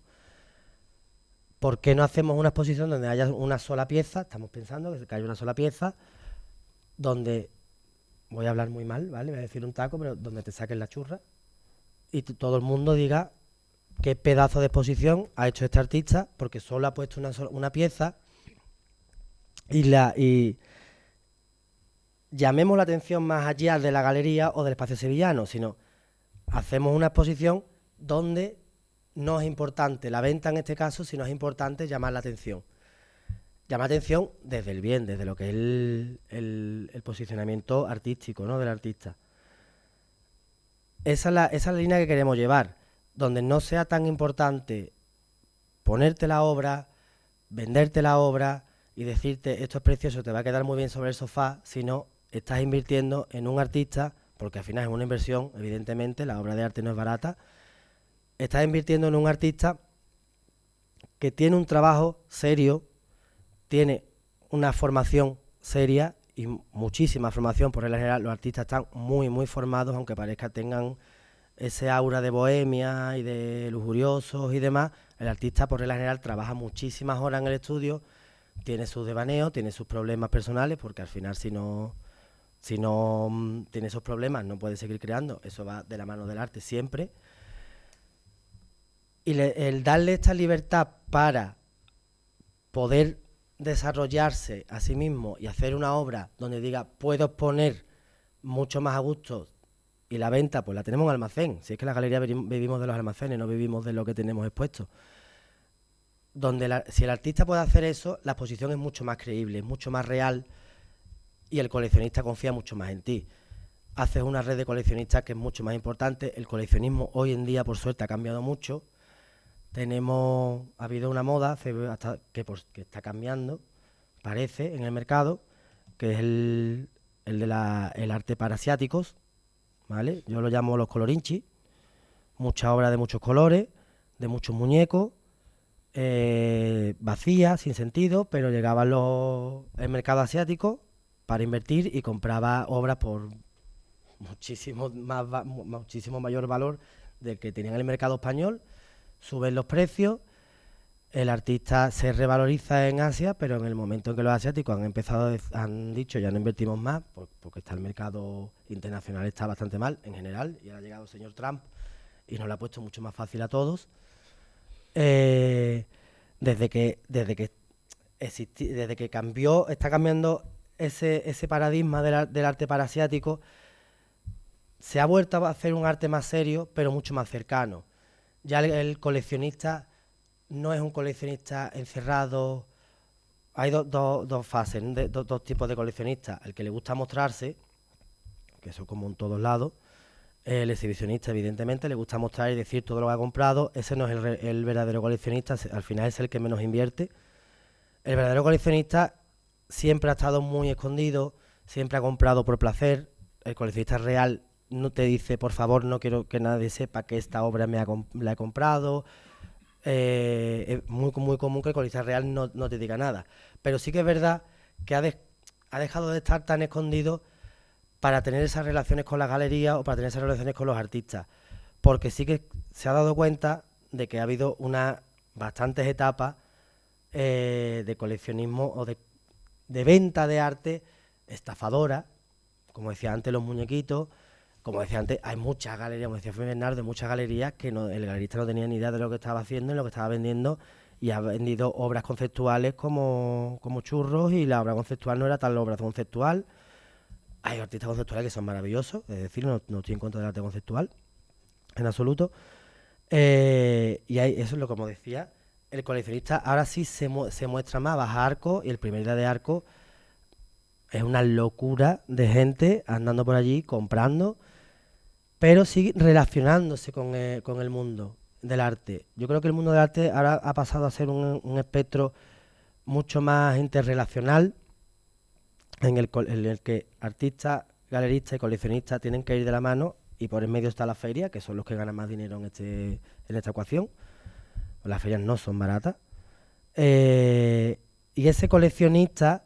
¿Por qué no hacemos una exposición donde haya una sola pieza? Estamos pensando que haya una sola pieza donde, voy a hablar muy mal, ¿vale? Voy a decir un taco, pero donde te saquen la churra y todo el mundo diga qué pedazo de exposición ha hecho este artista, porque solo ha puesto una pieza y llamemos la atención más allá de la galería o del espacio sevillano, sino hacemos una exposición donde no es importante la venta en este caso, sino es importante llamar la atención. Llamar la atención desde el bien, desde lo que es el posicionamiento artístico, ¿no?, del artista. Esa es la línea que queremos llevar, donde no sea tan importante ponerte la obra, venderte la obra y decirte esto es precioso, te va a quedar muy bien sobre el sofá, sino estás invirtiendo en un artista, porque al final es una inversión, evidentemente, la obra de arte no es barata. Estás invirtiendo en un artista que tiene un trabajo serio, tiene una formación seria y muchísima formación. Por regla general, los artistas están muy, muy formados, aunque parezca tengan ese aura de bohemia y de lujuriosos y demás. El artista, por regla general, trabaja muchísimas horas en el estudio, tiene sus devaneos, tiene sus problemas personales, porque al final si no tiene esos problemas no puede seguir creando, eso va de la mano del arte siempre. Y el darle esta libertad para poder desarrollarse a sí mismo y hacer una obra donde diga, puedo exponer mucho más a gusto, y la venta pues la tenemos en almacén, si es que la galería vivimos de los almacenes, no vivimos de lo que tenemos expuesto. Si el artista puede hacer eso, la exposición es mucho más creíble, es mucho más real, y el coleccionista confía mucho más en ti. Haces una red de coleccionistas que es mucho más importante. El coleccionismo hoy en día, por suerte, ha cambiado mucho. Ha habido una moda que está cambiando, parece, en el mercado, que es el arte para asiáticos, ¿vale? Yo lo llamo los colorinchi. Muchas obras de muchos colores, de muchos muñecos, vacías, sin sentido, pero llegaban el mercado asiático para invertir y compraba obras por muchísimo mayor valor del que tenían en el mercado español. Suben los precios, el artista se revaloriza en Asia, pero en el momento en que los asiáticos han dicho ya no invertimos más, porque está el mercado internacional está bastante mal en general, y ahora ha llegado el señor Trump y nos lo ha puesto mucho más fácil a todos. Desde que está cambiando ese paradigma del arte parasiático, se ha vuelto a hacer un arte más serio, pero mucho más cercano. Ya el coleccionista no es un coleccionista encerrado. Hay dos fases, dos tipos de coleccionistas. El que le gusta mostrarse, que eso como en todos lados. El exhibicionista, evidentemente, le gusta mostrar y decir todo lo que ha comprado. Ese no es el verdadero coleccionista, al final es el que menos invierte. El verdadero coleccionista siempre ha estado muy escondido, siempre ha comprado por placer. El coleccionista real no te dice, por favor, no quiero que nadie sepa que esta obra la he comprado. Es muy común que el coleccionista real no te diga nada. Pero sí que es verdad que ha dejado de estar tan escondido para tener esas relaciones con las galerías o para tener esas relaciones con los artistas. Porque sí que se ha dado cuenta de que ha habido bastantes etapas de coleccionismo o de venta de arte estafadora, como decía antes, los muñequitos. Como decía antes, hay muchas galerías, como decía Bernardo, muchas galerías que el galerista no tenía ni idea de lo que estaba haciendo y lo que estaba vendiendo, y ha vendido obras conceptuales como churros, y la obra conceptual no era tal obra conceptual. Hay artistas conceptuales que son maravillosos, es decir, no estoy en contra del arte conceptual, en absoluto. Y eso es lo que, como decía, el coleccionista ahora sí se muestra más, baja Arco, y el primer día de Arco es una locura de gente andando por allí, comprando, pero sigue relacionándose con el mundo del arte. Yo creo que el mundo del arte ahora ha pasado a ser un espectro mucho más interrelacional, en el que artistas, galeristas y coleccionistas tienen que ir de la mano, y por en medio está la feria, que son los que ganan más dinero en esta ecuación. Las ferias no son baratas. Y ese coleccionista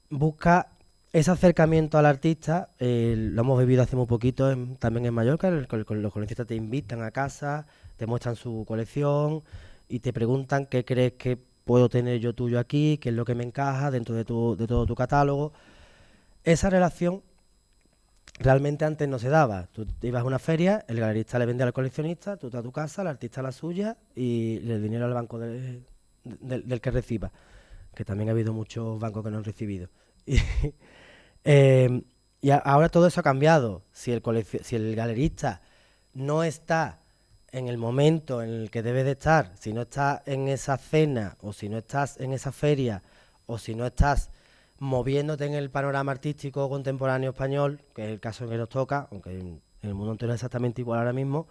busca ese acercamiento al artista. Lo hemos vivido hace muy poquito también en Mallorca. Los coleccionistas te invitan a casa, te muestran su colección y te preguntan qué crees que puedo tener yo tuyo aquí, qué es lo que me encaja dentro de todo tu catálogo. Esa relación realmente antes no se daba. Tú ibas a una feria, el galerista le vendía al coleccionista, tú te a tu casa, el artista a la suya, y el dinero al banco del que reciba, que también ha habido muchos bancos que no han recibido. Y ahora todo eso ha cambiado. Si el galerista no está en el momento en el que debe de estar, si no estás en esa cena, o si no estás en esa feria, o si no estás moviéndote en el panorama artístico contemporáneo español, que es el caso que nos toca, aunque en el mundo entero es exactamente igual ahora mismo,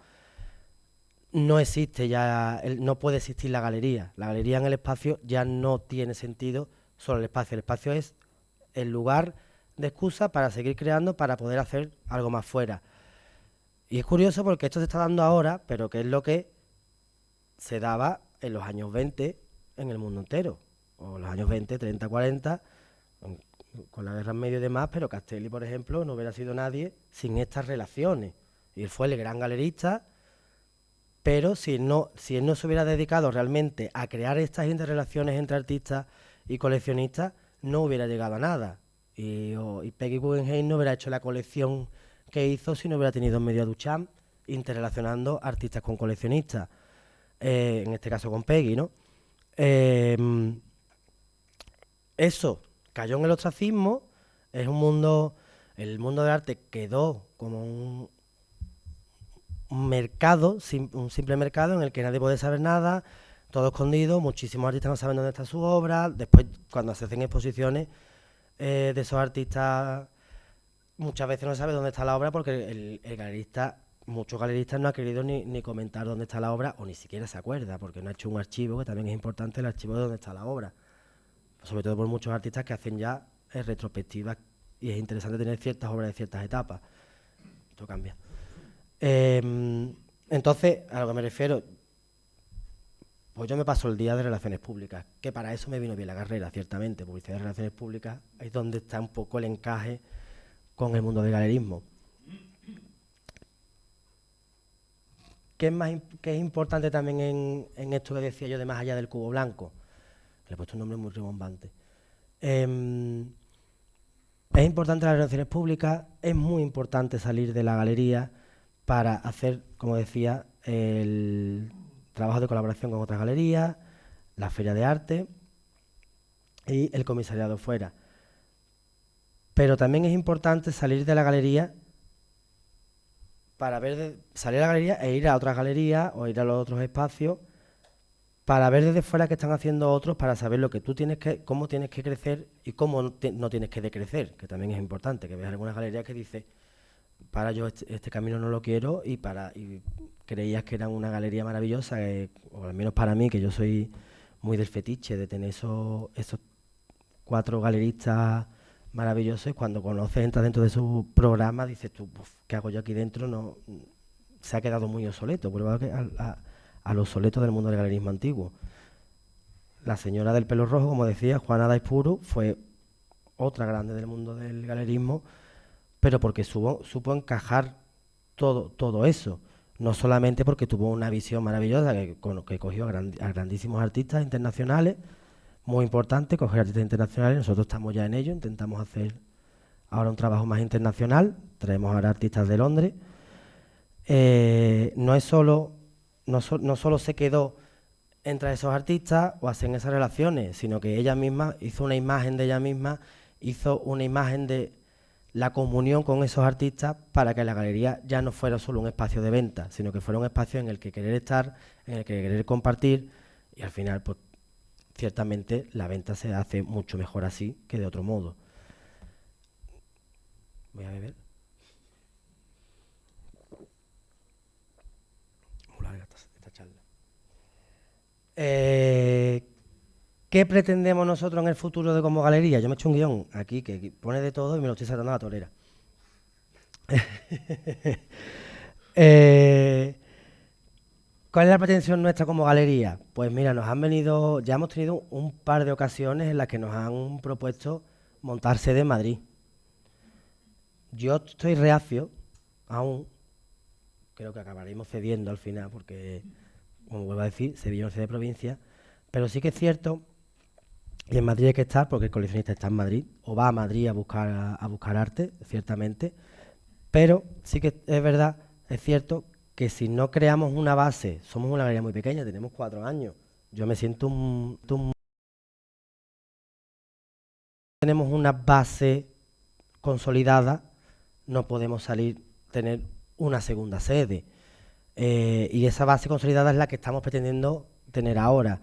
no existe ya, no puede existir la galería. La galería en el espacio ya no tiene sentido solo el espacio. El espacio es el lugar de excusa para seguir creando, para poder hacer algo más fuera. Y es curioso porque esto se está dando ahora, pero que es lo que se daba en los años 20 en el mundo entero, o los años 20, 30, 40, con la guerra en medio y demás, pero Castelli, por ejemplo, no hubiera sido nadie sin estas relaciones. Y él fue el gran galerista, pero si él no se hubiera dedicado realmente a crear estas interrelaciones entre artistas y coleccionistas, no hubiera llegado a nada. Y Peggy Guggenheim no hubiera hecho la colección que hizo si no hubiera tenido en medio a Duchamp interrelacionando artistas con coleccionistas. En este caso con Peggy, ¿no? Eso cayó en el ostracismo, es un mundo, el mundo del arte quedó como un mercado, un simple mercado en el que nadie puede saber nada, todo escondido, muchísimos artistas no saben dónde está su obra, después cuando se hacen exposiciones de esos artistas muchas veces no sabe dónde está la obra porque el galerista, muchos galeristas no ha querido ni comentar dónde está la obra o ni siquiera se acuerda porque no ha hecho un archivo, que también es importante el archivo de dónde está la obra, sobre todo por muchos artistas que hacen ya retrospectivas y es interesante tener ciertas obras de ciertas etapas. Esto cambia. Entonces, a lo que me refiero, pues yo me paso el día de relaciones públicas, que para eso me vino bien la carrera, ciertamente. Publicidad y relaciones públicas es donde está un poco el encaje con el mundo del galerismo. ¿Qué es importante también en esto que decía yo de más allá del cubo blanco? Le he puesto un nombre muy rimbombante. Es importante las relaciones públicas, es muy importante salir de la galería para hacer, como decía, el trabajo de colaboración con otras galerías, la feria de arte y el comisariado fuera. Pero también es importante salir de la galería para salir a la galería e ir a otras galerías o ir a los otros espacios para ver desde fuera qué están haciendo otros, para saber lo que tú cómo tienes que crecer y cómo no tienes que decrecer, que también es importante, que veas algunas galerías que dices, para yo este camino no lo quiero y creías que era una galería maravillosa, o al menos para mí, que yo soy muy del fetiche de tener esos 4 galeristas maravillosos, y cuando conoces, entras dentro de su programa, dices tú, ¿qué hago yo aquí dentro? No, se ha quedado muy obsoleto, vuelvo a lo obsoleto del mundo del galerismo antiguo. La señora del pelo rojo, como decía, Juana Daispuru, fue otra grande del mundo del galerismo, pero porque supo encajar todo eso. No solamente porque tuvo una visión maravillosa, que cogió a grandísimos artistas internacionales, muy importante, coger artistas internacionales, nosotros estamos ya en ello, intentamos hacer ahora un trabajo más internacional, traemos ahora artistas de Londres. No solo se quedó entre esos artistas o hacen esas relaciones, sino que ella misma hizo una imagen de ella misma, hizo una imagen de la comunión con esos artistas para que la galería ya no fuera solo un espacio de venta, sino que fuera un espacio en el que querer estar, en el que querer compartir, y al final, pues, ciertamente la venta se hace mucho mejor así que de otro modo. Voy a beber. Muy larga esta charla. ¿Qué pretendemos nosotros en el futuro de como galería? Yo me he hecho un guión aquí que pone de todo y me lo estoy sacando a la torera. ¿Cuál es la pretensión nuestra como galería? Pues mira, ya hemos tenido un par de ocasiones en las que nos han propuesto montar sede en Madrid. Yo estoy reacio, aún, creo que acabaremos cediendo al final, porque, como vuelvo a decir, Sevilla es una sede de provincia, pero sí que es cierto, y en Madrid hay que estar, porque el coleccionista está en Madrid, o va a Madrid a buscar arte, ciertamente, pero sí que es verdad, es cierto, que si no creamos una base, somos una galería muy pequeña, tenemos 4 años, yo me siento tenemos una base consolidada, no podemos tener una segunda sede. Y esa base consolidada es la que estamos pretendiendo tener ahora,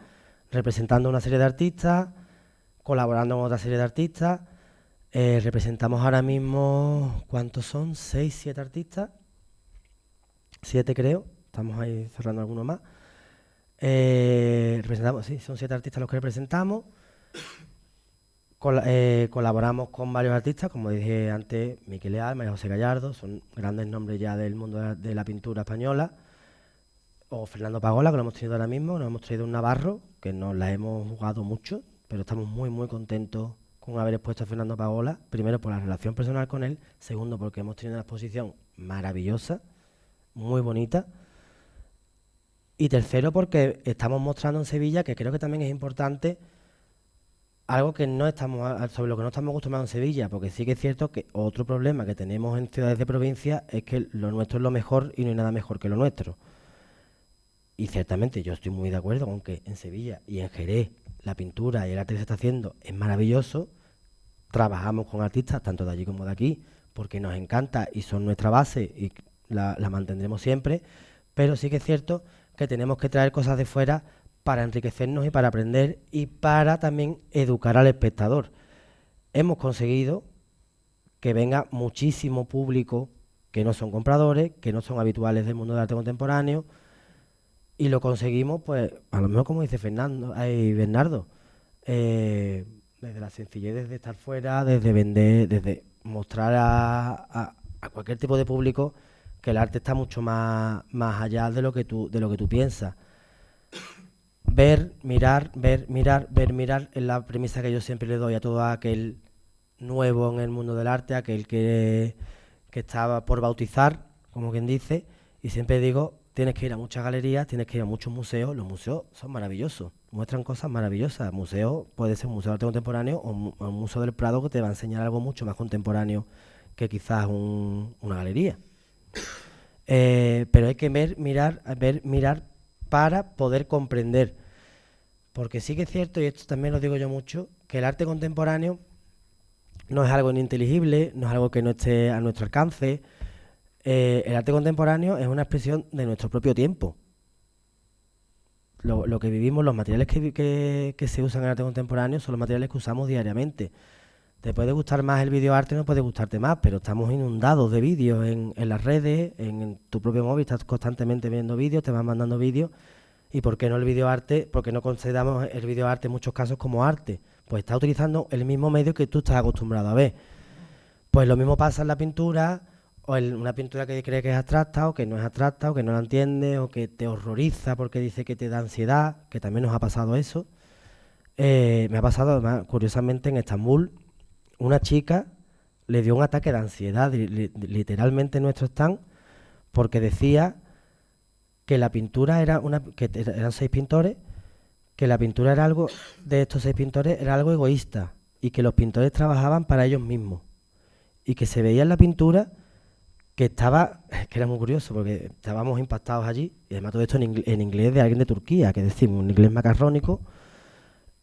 representando una serie de artistas, colaborando con otra serie de artistas. Representamos ahora mismo, ¿cuántos son? 6, 7 artistas. 7 creo, estamos ahí cerrando alguno más. Son 7 artistas los que representamos. Colaboramos con varios artistas, como dije antes, Miquel Leal, María José Gallardo, son grandes nombres ya del mundo de la pintura española, o Fernando Pagola, que lo hemos tenido ahora mismo, nos hemos traído un navarro, que nos la hemos jugado mucho, pero estamos muy muy contentos con haber expuesto a Fernando Pagola, primero por la relación personal con él, segundo porque hemos tenido una exposición maravillosa, muy bonita, y tercero porque estamos mostrando en Sevilla, que creo que también es importante, algo que no estamos, sobre lo que no estamos acostumbrados en Sevilla, porque sí que es cierto que otro problema que tenemos en ciudades de provincia es que lo nuestro es lo mejor y no hay nada mejor que lo nuestro. Y ciertamente yo estoy muy de acuerdo con que en Sevilla y en Jerez la pintura y el arte que se está haciendo es maravilloso. Trabajamos con artistas tanto de allí como de aquí porque nos encanta y son nuestra base y la mantendremos siempre, pero sí que es cierto que tenemos que traer cosas de fuera para enriquecernos y para aprender y para también educar al espectador. Hemos conseguido que venga muchísimo público que no son compradores, que no son habituales del mundo del arte contemporáneo, y lo conseguimos, pues, a lo mejor como dice Bernardo, desde la sencillez de estar fuera, desde vender, desde mostrar a cualquier tipo de público que el arte está mucho más allá de lo que tú piensas. Ver, mirar es la premisa que yo siempre le doy a todo aquel nuevo en el mundo del arte, aquel que estaba por bautizar, como quien dice, y siempre digo, tienes que ir a muchas galerías, tienes que ir a muchos museos. Los museos son maravillosos, muestran cosas maravillosas. Museo puede ser un museo de arte contemporáneo o un museo del Prado que te va a enseñar algo mucho más contemporáneo que quizás una galería. Pero hay que ver, mirar para poder comprender. Porque sí que es cierto, y esto también lo digo yo mucho, que el arte contemporáneo no es algo ininteligible, no es algo que no esté a nuestro alcance. El arte contemporáneo es una expresión de nuestro propio tiempo. Lo que vivimos, los materiales que se usan en el arte contemporáneo son los materiales que usamos diariamente. Te puede gustar más el videoarte, no puede gustarte más, pero estamos inundados de vídeos en las redes, en tu propio móvil, estás constantemente viendo vídeos, te van mandando vídeos. ¿Y por qué no el videoarte? Porque no consideramos el videoarte en muchos casos como arte. Pues está utilizando el mismo medio que tú estás acostumbrado a ver. Pues lo mismo pasa en la pintura, o en una pintura que cree que es abstracta, o que no es abstracta, o que no la entiendes, o que te horroriza porque dice que te da ansiedad, que también nos ha pasado eso. Me ha pasado, además, curiosamente, en Estambul, una chica le dio un ataque de ansiedad, literalmente en nuestro stand, porque decía que la pintura eran 6 pintores, que la pintura era algo, de estos 6 pintores, era algo egoísta, y que los pintores trabajaban para ellos mismos. Y que se veía en la pintura que era muy curioso, porque estábamos impactados allí, y además todo esto en inglés de alguien de Turquía, que decimos, un inglés macarrónico,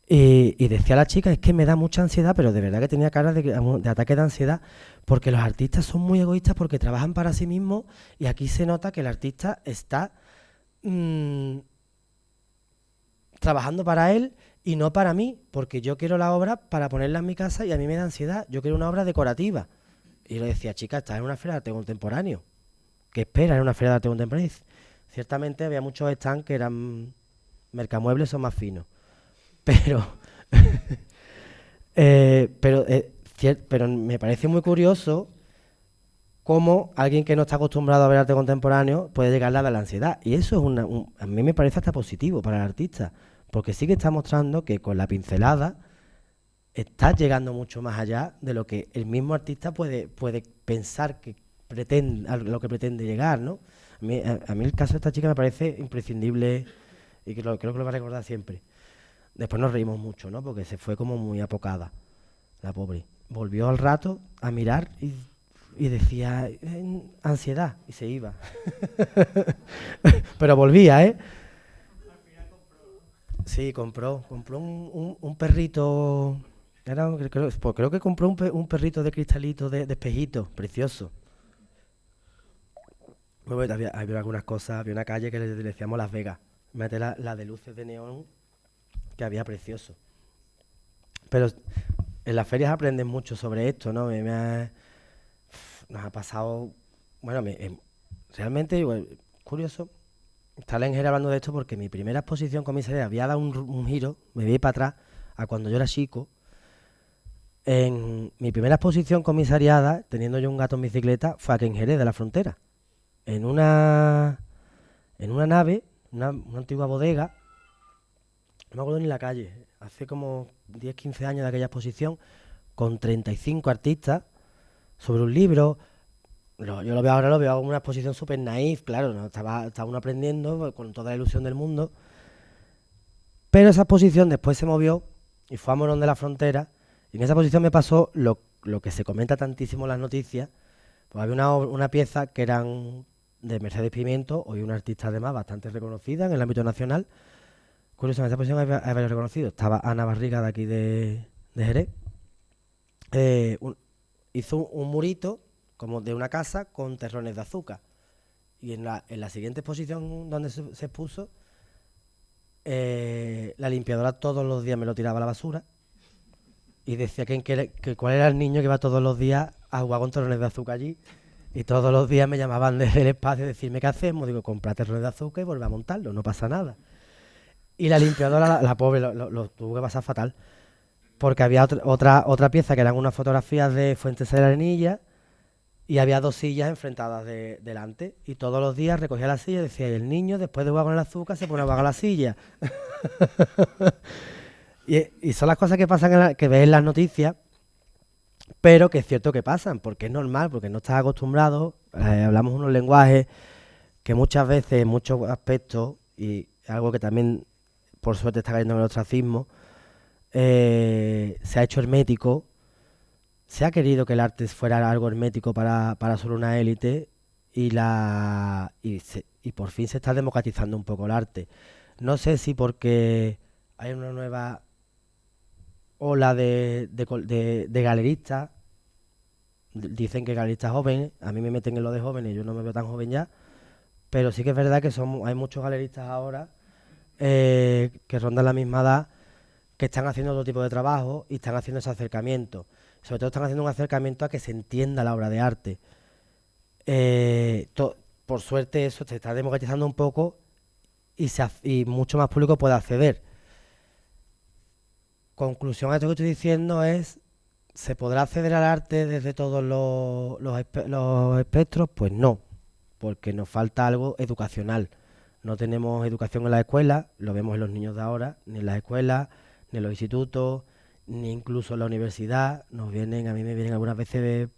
y decía la chica, es que me da mucha ansiedad, pero de verdad que tenía cara de ataque de ansiedad, porque los artistas son muy egoístas porque trabajan para sí mismos, y aquí se nota que el artista está trabajando para él y no para mí, porque yo quiero la obra para ponerla en mi casa y a mí me da ansiedad, yo quiero una obra decorativa. Y yo le decía, chica, estás en una feria de arte contemporáneo, ¿qué esperas en una feria de arte contemporáneo? Ciertamente había muchos stands que eran mercamuebles o más finos, pero pero me parece muy curioso cómo alguien que no está acostumbrado a ver arte contemporáneo puede llegarle a la ansiedad. Y eso a mí me parece hasta positivo para el artista, porque sí que está mostrando que con la pincelada está llegando mucho más allá de lo que el mismo artista puede pensar a lo que pretende llegar, ¿no? A mí el caso de esta chica me parece imprescindible y creo que lo va a recordar siempre. Después nos reímos mucho, ¿no? Porque se fue como muy apocada, la pobre. Volvió al rato a mirar y decía, ansiedad, y se iba. Pero volvía, ¿eh? Sí, compró un perrito. Creo que compró un perrito de cristalito, de espejito, precioso. Bueno, había algunas cosas, había una calle que le decíamos Las Vegas. Mete la de luces de neón, que había precioso. Pero en las ferias aprendes mucho sobre esto, ¿no? Nos ha pasado, bueno, realmente, igual, curioso, estar en Jerez hablando de esto porque mi primera exposición comisariada había dado un giro, me vi para atrás, a cuando yo era chico. En mi primera exposición comisariada, teniendo yo un gato en bicicleta, fue aquí en Jerez de la Frontera, en una nave, una antigua bodega, no me acuerdo ni la calle, hace como 10, 15 años de aquella exposición, con 35 artistas, sobre un libro. Yo lo veo como una exposición súper naif, claro, ¿no? Estaba uno aprendiendo con toda la ilusión del mundo. Pero esa exposición después se movió y fue a Morón de la Frontera, y en esa exposición me pasó lo que se comenta tantísimo en las noticias. Pues había una pieza que eran de Mercedes Pimiento, hoy una artista además bastante reconocida en el ámbito nacional. Curioso, en esa exposición hay varios reconocidos. Estaba Ana Barriga de aquí de Jerez. Hizo un murito como de una casa con terrones de azúcar. Y en la siguiente exposición donde se expuso, la limpiadora todos los días me lo tiraba a la basura y decía que cuál era el niño que iba todos los días a jugar con terrones de azúcar allí, y todos los días me llamaban desde el espacio a decirme qué hacemos. Digo, compra terrones de azúcar y vuelve a montarlo, no pasa nada. Y la limpiadora, la pobre, lo tuvo que pasar fatal, porque había otra pieza que eran unas fotografías de Fuentes de la Arenilla, y había 2 sillas enfrentadas delante, y todos los días recogía la silla y decía, y el niño después de jugar con el azúcar se pone a jugar a la silla. y son las cosas que pasan, que ves en las noticias, pero que es cierto que pasan, porque es normal, porque no estás acostumbrado. Hablamos unos lenguajes que muchas veces, en muchos aspectos, y algo que también por suerte está cayendo en el ostracismo, se ha hecho hermético. Se ha querido que el arte fuera algo hermético para solo una élite, y por fin se está democratizando un poco el arte. No sé si porque hay una nueva ola de galeristas. Dicen que galeristas jóvenes, a mí me meten en lo de jóvenes, yo no me veo tan joven ya, pero sí que es verdad que hay muchos galeristas ahora que rondan la misma edad, que están haciendo otro tipo de trabajo y están haciendo ese acercamiento. Sobre todo están haciendo un acercamiento a que se entienda la obra de arte. Por suerte eso se está democratizando un poco, y mucho más público puede acceder. Conclusión a esto que estoy diciendo es, ¿se podrá acceder al arte desde todos los espectros? Pues no, porque nos falta algo educacional. No tenemos educación en las escuelas, lo vemos en los niños de ahora, ni en las escuelas, ni en los institutos, ni incluso en la universidad. A mí me vienen algunas veces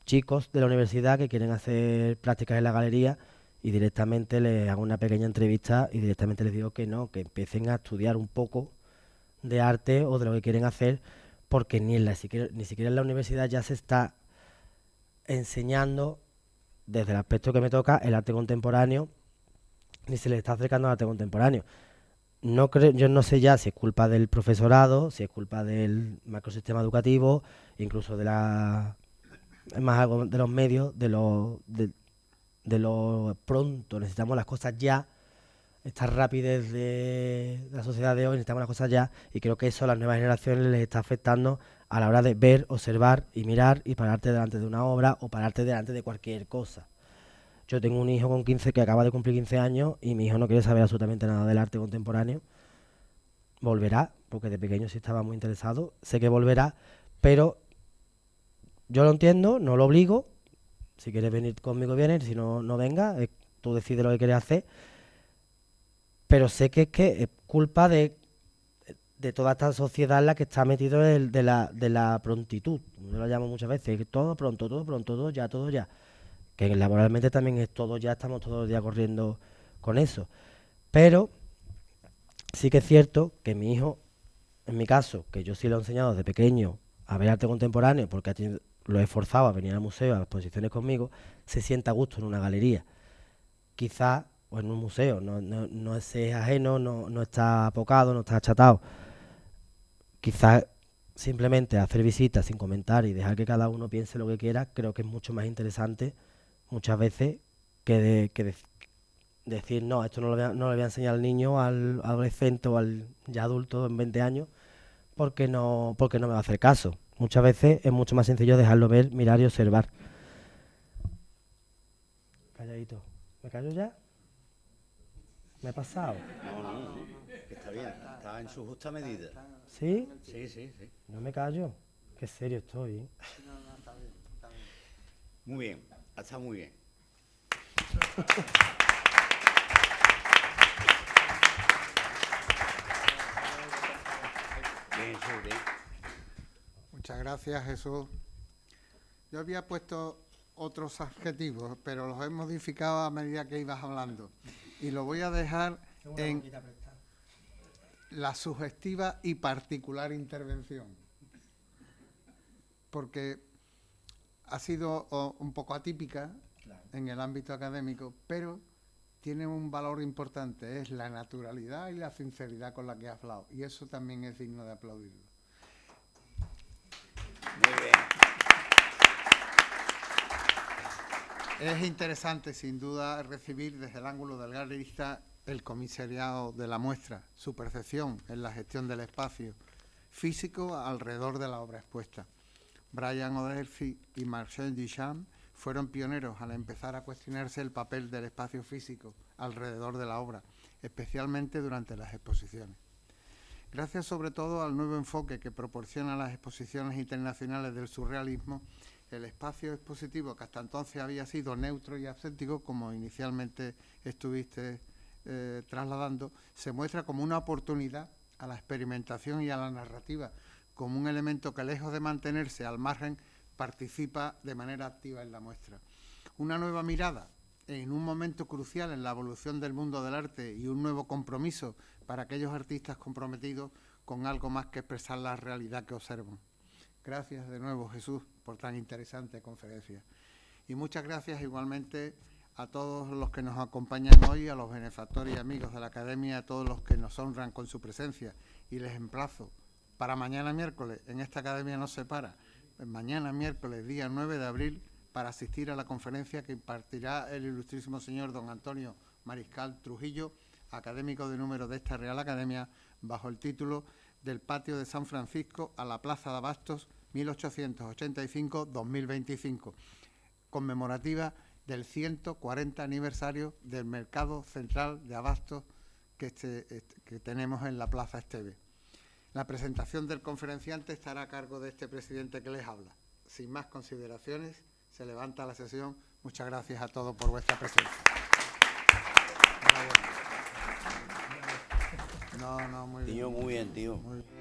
chicos de la universidad que quieren hacer prácticas en la galería, y directamente les hago una pequeña entrevista y directamente les digo que no, que empiecen a estudiar un poco de arte o de lo que quieren hacer, porque ni siquiera en la universidad ya se está enseñando, desde el aspecto que me toca, el arte contemporáneo, ni se le está acercando al arte contemporáneo. Yo no sé ya si es culpa del profesorado, si es culpa del macrosistema educativo, incluso de los medios, de lo pronto. Necesitamos las cosas ya, esta rapidez de la sociedad de hoy, necesitamos las cosas ya, y creo que eso a las nuevas generaciones les está afectando a la hora de ver, observar y mirar y pararte delante de una obra o pararte delante de cualquier cosa. Yo tengo un hijo que acaba de cumplir 15 años, y mi hijo no quiere saber absolutamente nada del arte contemporáneo. Volverá, porque de pequeño sí estaba muy interesado, sé que volverá, pero yo lo entiendo, no lo obligo. Si quieres venir conmigo, vienes, si no, no venga, tú decides lo que quieres hacer. Pero sé que es culpa de toda esta sociedad en la que está metido de la prontitud. Yo lo llamo muchas veces, que todo pronto, todo ya. Que laboralmente también es todo ya, estamos todos los días corriendo con eso. Pero sí que es cierto que mi hijo, en mi caso, que yo sí lo he enseñado desde pequeño a ver arte contemporáneo, porque lo he forzado a venir al museo, a exposiciones conmigo, se sienta a gusto en una galería. Quizás, o en un museo, no es ajeno, no está apocado, no está achatado. Quizás simplemente hacer visitas sin comentar y dejar que cada uno piense lo que quiera, creo que es mucho más interesante muchas veces que decir, no, esto no le voy a enseñar al niño, al adolescente o al ya adulto en 20 años, porque no me va a hacer caso. Muchas veces es mucho más sencillo dejarlo ver, mirar y observar. Calladito. ¿Me callo ya? ¿Me he pasado? No, que está bien, está en su justa medida. ¿Sí? Sí. No me callo. Qué serio estoy, ¿eh? No, está bien. Muy bien, está muy bien. Bien. Muchas gracias, Jesús. Yo había puesto otros adjetivos, pero los he modificado a medida que ibas hablando. Y lo voy a dejar la sugestiva y particular intervención, porque ha sido un poco atípica en el ámbito académico, pero tiene un valor importante, es la naturalidad y la sinceridad con la que ha hablado, y eso también es digno de aplaudirlo. Muy bien. Es interesante, sin duda, recibir desde el ángulo del galerista el comisariado de la muestra, su percepción en la gestión del espacio físico alrededor de la obra expuesta. Brian Odelfi y Marcel Duchamp fueron pioneros al empezar a cuestionarse el papel del espacio físico alrededor de la obra, especialmente durante las exposiciones. Gracias sobre todo al nuevo enfoque que proporcionan las exposiciones internacionales del surrealismo, el espacio expositivo, que hasta entonces había sido neutro y ascético, como inicialmente estuviste trasladando, se muestra como una oportunidad a la experimentación y a la narrativa, como un elemento que, lejos de mantenerse al margen, participa de manera activa en la muestra. Una nueva mirada en un momento crucial en la evolución del mundo del arte y un nuevo compromiso para aquellos artistas comprometidos con algo más que expresar la realidad que observan. Gracias de nuevo, Jesús, por tan interesante conferencia. Y muchas gracias igualmente a todos los que nos acompañan hoy, a los benefactores y amigos de la Academia, a todos los que nos honran con su presencia. Y les emplazo para mañana miércoles, en esta Academia no se para, mañana miércoles, día 9 de abril, para asistir a la conferencia que impartirá el ilustrísimo señor don Antonio Mariscal Trujillo, académico de número de esta Real Academia, bajo el título Del Patio de San Francisco a la Plaza de Abastos 1885-2025, conmemorativa del 140 aniversario del Mercado Central de Abastos que tenemos en la Plaza Esteve. La presentación del conferenciante estará a cargo de este presidente que les habla. Sin más consideraciones, se levanta la sesión. Muchas gracias a todos por vuestra presencia. No, muy bien. Tío, muy bien, tío. Muy bien.